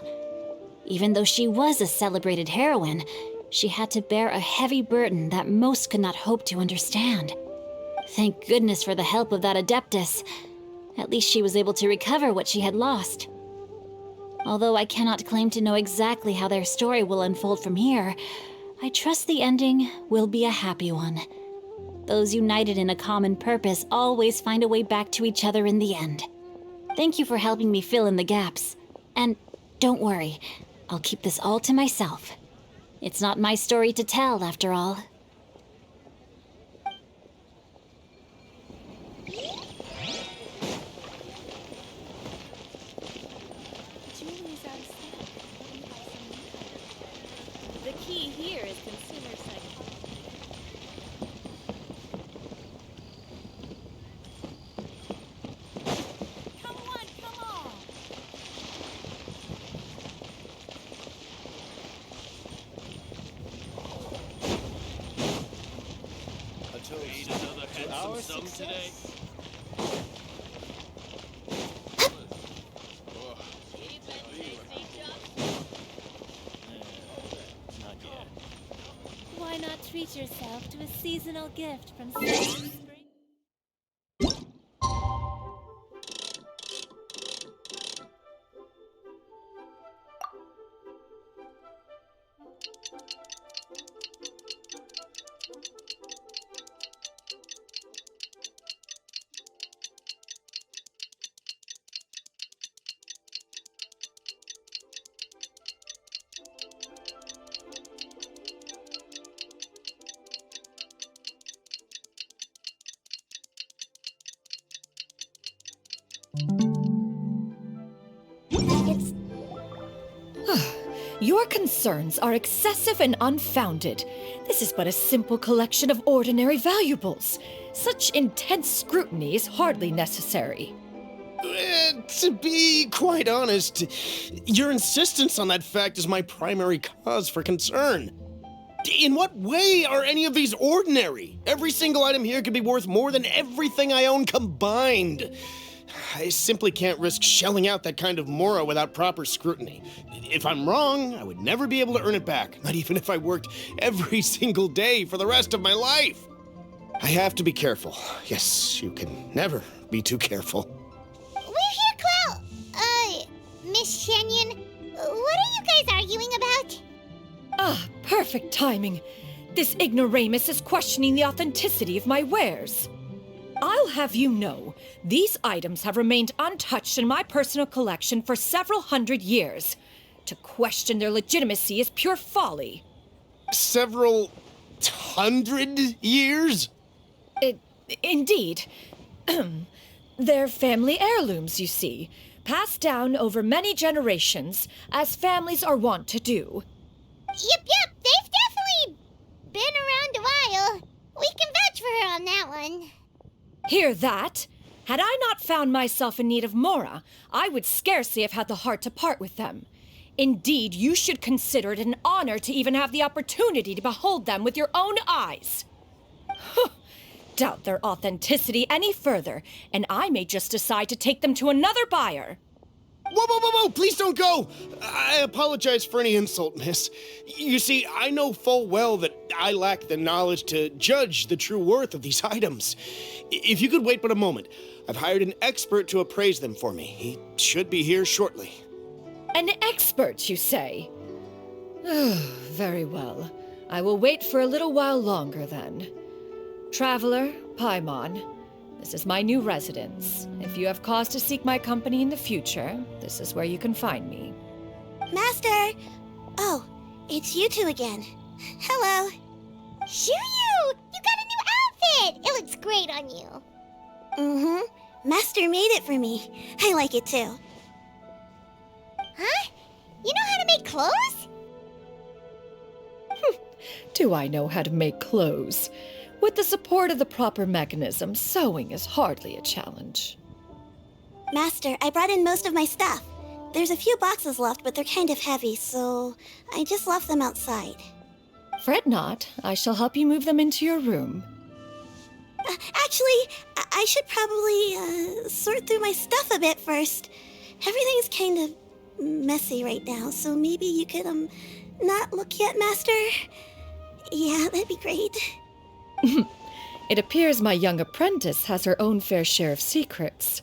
Even though she was a celebrated heroine, she had to bear a heavy burden that most could not hope to understand. Thank goodness for the help of that Adeptus. At least she was able to recover what she had lost. Although I cannot claim to know exactly how their story will unfold from here, I trust the ending will be a happy one. Those united in a common purpose always find a way back to each other in the end. Thank you for helping me fill in the gaps. And don't worry, I'll keep this all to myself. It's not my story to tell, after all. The key here is consumer psychology. Come on! A toast to our success. Why not treat yourself to a seasonal gift from spring? Your concerns are excessive and unfounded. This is but a simple collection of ordinary valuables. Such intense scrutiny is hardly necessary. To be quite honest, your insistence on that fact is my primary cause for concern. In what way are any of these ordinary? Every single item here could be worth more than everything I own combined. I simply can't risk shelling out that kind of mora without proper scrutiny. If I'm wrong, I would never be able to earn it back, not even if I worked every single day for the rest of my life. I have to be careful. Yes, you can never be too careful. We're here, Clow! Miss Xianyun, what are you guys arguing about? Ah, perfect timing. This ignoramus is questioning the authenticity of my wares. I'll have you know, these items have remained untouched in my personal collection for several hundred years. To question their legitimacy is pure folly. Several hundred years? Indeed. They're family heirlooms, you see, passed down over many generations, as families are wont to do. Yep, they've definitely been around a while. We can vouch for her on that one. Hear that? Had I not found myself in need of Mora, I would scarcely have had the heart to part with them. Indeed, you should consider it an honor to even have the opportunity to behold them with your own eyes. Doubt their authenticity any further, and I may just decide to take them to another buyer. Whoa! Please don't go! I apologize for any insult, miss. You see, I know full well that I lack the knowledge to judge the true worth of these items. If you could wait but a moment, I've hired an expert to appraise them for me. He should be here shortly. An expert, you say? Very well. I will wait for a little while longer, then. Traveler, Paimon, this is my new residence. If you have cause to seek my company in the future, this is where you can find me. Master! Oh, it's you two again. Hello. Xianyun! You got a new outfit! It looks great on you. Mm-hmm. Master made it for me. I like it too. Huh? You know how to make clothes? Do I know how to make clothes? With the support of the proper mechanism, sewing is hardly a challenge. Master, I brought in most of my stuff. There's a few boxes left, but they're kind of heavy, so I just left them outside. Fret not. I shall help you move them into your room. Actually, I should probably sort through my stuff a bit first. Everything's kind of messy right now, so maybe you could, not look yet, Master? Yeah, that'd be great. It appears my young apprentice has her own fair share of secrets.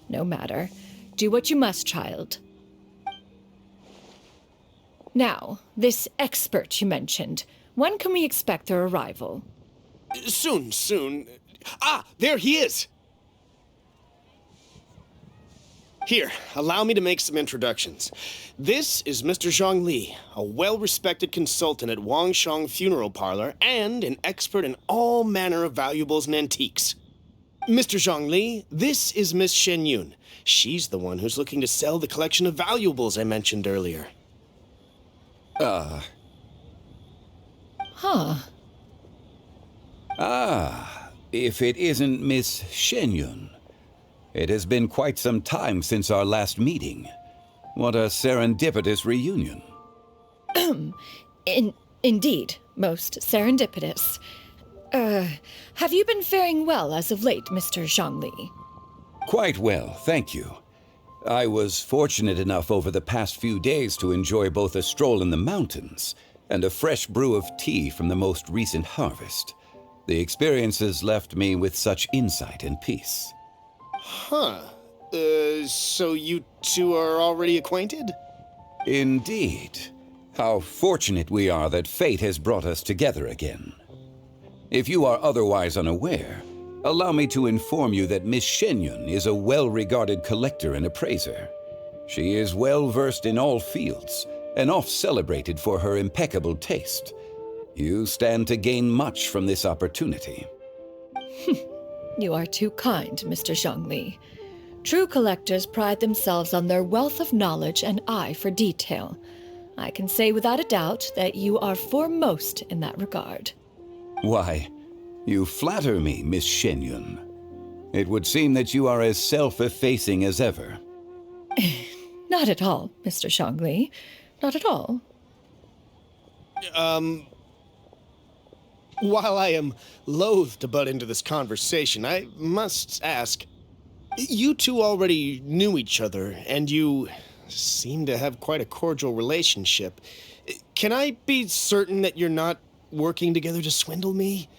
No matter. Do what you must, child. Now, this expert you mentioned, when can we expect their arrival? Soon. Ah, there he is! Here, allow me to make some introductions. This is Mr. Zhongli, a well-respected consultant at Wangshang Funeral Parlor and an expert in all manner of valuables and antiques. Mr. Zhongli, this is Miss Xianyun. She's the one who's looking to sell the collection of valuables I mentioned earlier. Huh. If it isn't Miss Xianyun. It has been quite some time since our last meeting. What a serendipitous reunion. Indeed, most serendipitous. Have you been faring well as of late, Mr. Zhongli? Quite well, thank you. I was fortunate enough over the past few days to enjoy both a stroll in the mountains and a fresh brew of tea from the most recent harvest. The experiences left me with such insight and peace. Huh. So you two are already acquainted? Indeed. How fortunate we are that fate has brought us together again. If you are otherwise unaware, allow me to inform you that Miss Xianyun is a well-regarded collector and appraiser. She is well-versed in all fields, and oft-celebrated for her impeccable taste. You stand to gain much from this opportunity. You are too kind, Mr. Zhongli. True collectors pride themselves on their wealth of knowledge and eye for detail. I can say without a doubt that you are foremost in that regard. Why, you flatter me, Miss Xianyun. It would seem that you are as self-effacing as ever. Not at all, Mr. Zhongli. Not at all. While I am loath to butt into this conversation, I must ask, you two already knew each other, and you seem to have quite a cordial relationship. Can I be certain that you're not working together to swindle me?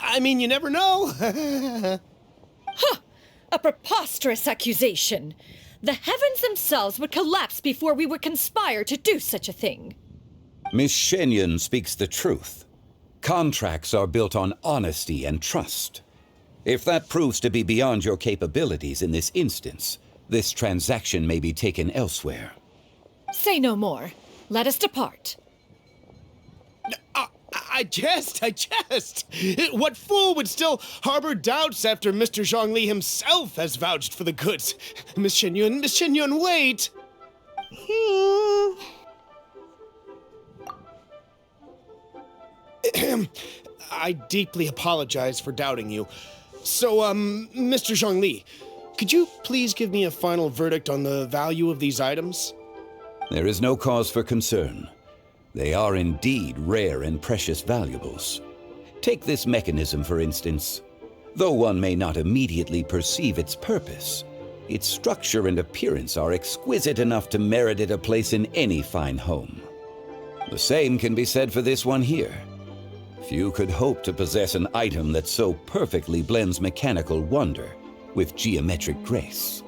I mean, you never know. Ha! A preposterous accusation! The heavens themselves would collapse before we would conspire to do such a thing. Miss Xianyun speaks the truth. Contracts are built on honesty and trust. If that proves to be beyond your capabilities in this instance, this transaction may be taken elsewhere. Say no more. Let us depart. I jest. What fool would still harbor doubts after Mr. Zhongli himself has vouched for the goods? Miss Xianyun, wait! I deeply apologize for doubting you. So, Mr. Zhongli, could you please give me a final verdict on the value of these items? There is no cause for concern. They are indeed rare and precious valuables. Take this mechanism, for instance. Though one may not immediately perceive its purpose, its structure and appearance are exquisite enough to merit it a place in any fine home. The same can be said for this one here. Few could hope to possess an item that so perfectly blends mechanical wonder with geometric grace.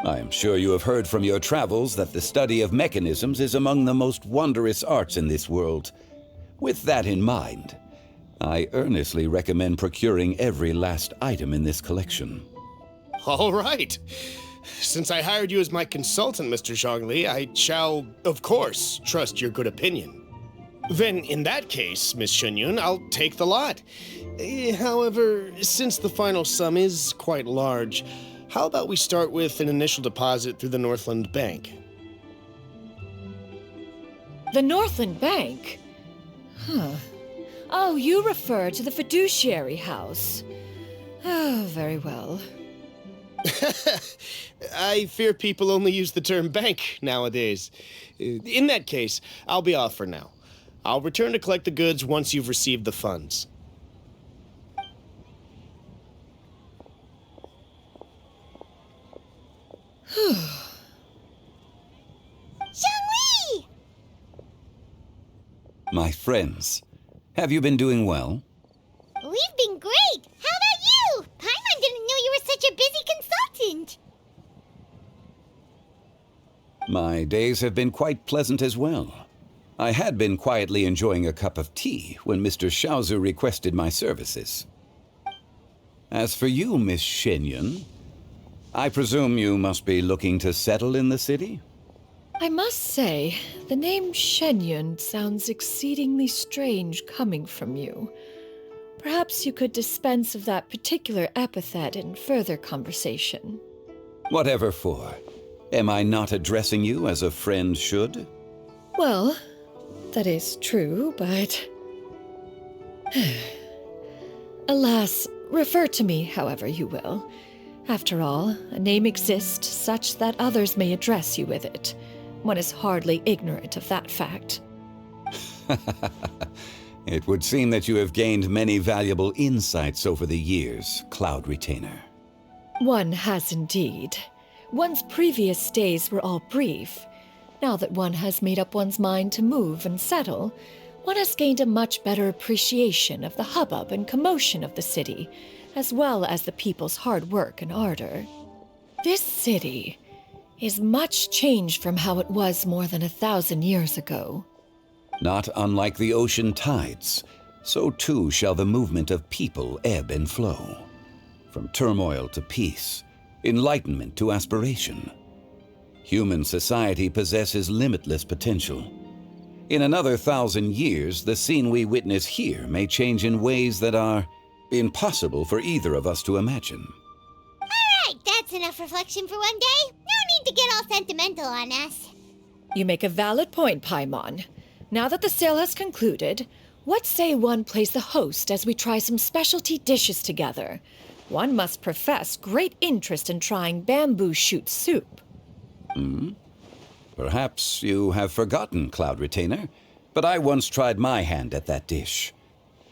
I am sure you have heard from your travels that the study of mechanisms is among the most wondrous arts in this world. With that in mind, I earnestly recommend procuring every last item in this collection. All right. Since I hired you as my consultant, Mr. Zhongli, I shall, of course, trust your good opinion. Then, in that case, Miss Xianyun, I'll take the lot. However, since the final sum is quite large, how about we start with an initial deposit through the Northland Bank? The Northland Bank? Huh. Oh, you refer to the fiduciary house. Oh, very well. I fear people only use the term bank nowadays. In that case, I'll be off for now. I'll return to collect the goods once you've received the funds. Zhongli! My friends, have you been doing well? We've been great! How about you? Paimon didn't know you were such a busy consultant! My days have been quite pleasant as well. I had been quietly enjoying a cup of tea when Mr. Xiaozu requested my services. As for you, Miss Xianyun, I presume you must be looking to settle in the city? I must say, the name Xianyun sounds exceedingly strange coming from you. Perhaps you could dispense of that particular epithet in further conversation. Whatever for. Am I not addressing you as a friend should? Well, that is true, but... Alas, refer to me however you will. After all, a name exists such that others may address you with it. One is hardly ignorant of that fact. It would seem that you have gained many valuable insights over the years, Cloud Retainer. One has indeed. One's previous days were all brief. Now that one has made up one's mind to move and settle, one has gained a much better appreciation of the hubbub and commotion of the city, as well as the people's hard work and ardor. This city is much changed from how it was more than 1,000 years ago. Not unlike the ocean tides, so too shall the movement of people ebb and flow. From turmoil to peace, enlightenment to aspiration. Human society possesses limitless potential. In another 1,000 years, the scene we witness here may change in ways that are impossible for either of us to imagine. Alright, that's enough reflection for one day. No need to get all sentimental on us. You make a valid point, Paimon. Now that the sale has concluded, what say one plays the host as we try some specialty dishes together? One must profess great interest in trying bamboo shoot soup. Perhaps you have forgotten, Cloud Retainer, but I once tried my hand at that dish.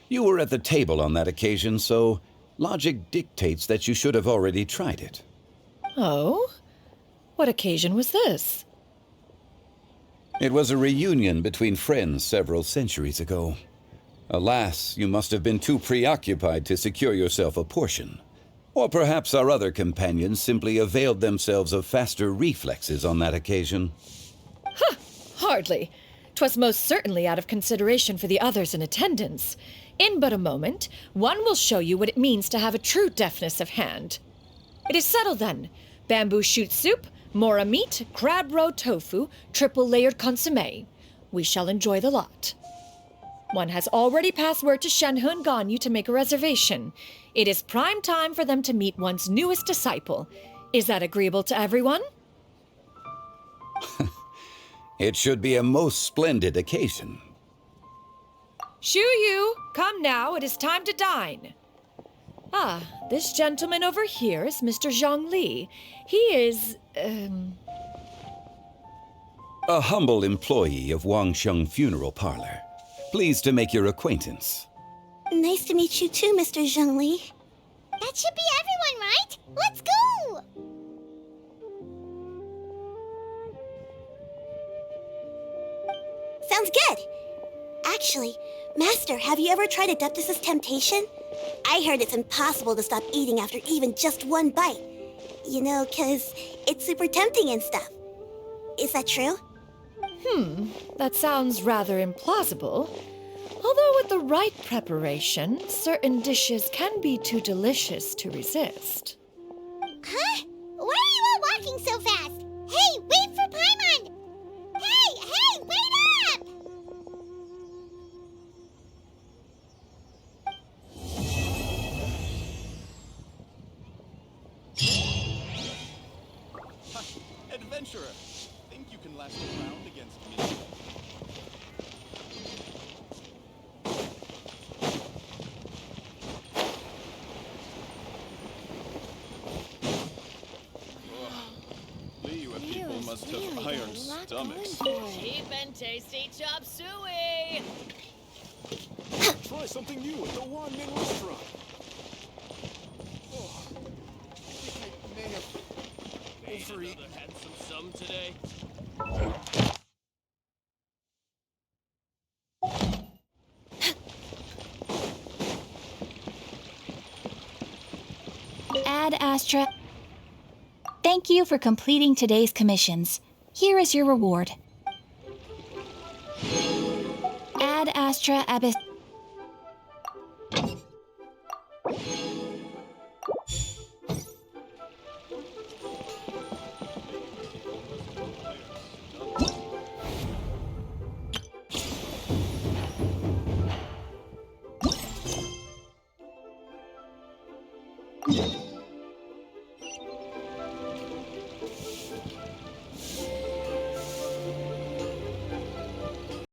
You were at the table on that occasion, so logic dictates that you should have already tried it. Oh? What occasion was this? It was a reunion between friends several centuries ago. Alas, you must have been too preoccupied to secure yourself a portion. Or perhaps our other companions simply availed themselves of faster reflexes on that occasion. Huh, hardly. 'Twas most certainly out of consideration for the others in attendance. In but a moment, one will show you what it means to have a true deftness of hand. It is settled then. Bamboo shoot soup, mora meat, crab roe tofu, triple-layered consommé. We shall enjoy the lot. One has already passed word to Shenhe and Ganyu to make a reservation. It is prime time for them to meet one's newest disciple. Is that agreeable to everyone? It should be a most splendid occasion. Xianyun, come now, it is time to dine. Ah, this gentleman over here is Mr. Zhongli. He is, A humble employee of Wangsheng Funeral Parlor. Pleased to make your acquaintance. Nice to meet you too, Mr. Zhongli. That should be everyone, right? Let's go! Sounds good. Actually, Master, have you ever tried Adeptus' temptation? I heard it's impossible to stop eating after even just one bite. You know, 'cause it's super tempting and stuff. Is that true? That sounds rather implausible. Although with the right preparation, certain dishes can be too delicious to resist. Huh? Why are you all walking so fast? Hey, wait for Paimon! Hey, wait up! Adventurer, think you can last a round against me? Liyue people must have iron stomachs. Cheap and tasty chop suey! Try something new at the Wanmin restaurant. Oh, I think I may have overeaten. Had some today. Ad Astra. Thank you for completing today's commissions. Here is your reward. Ad Astra Abyss. Yeah.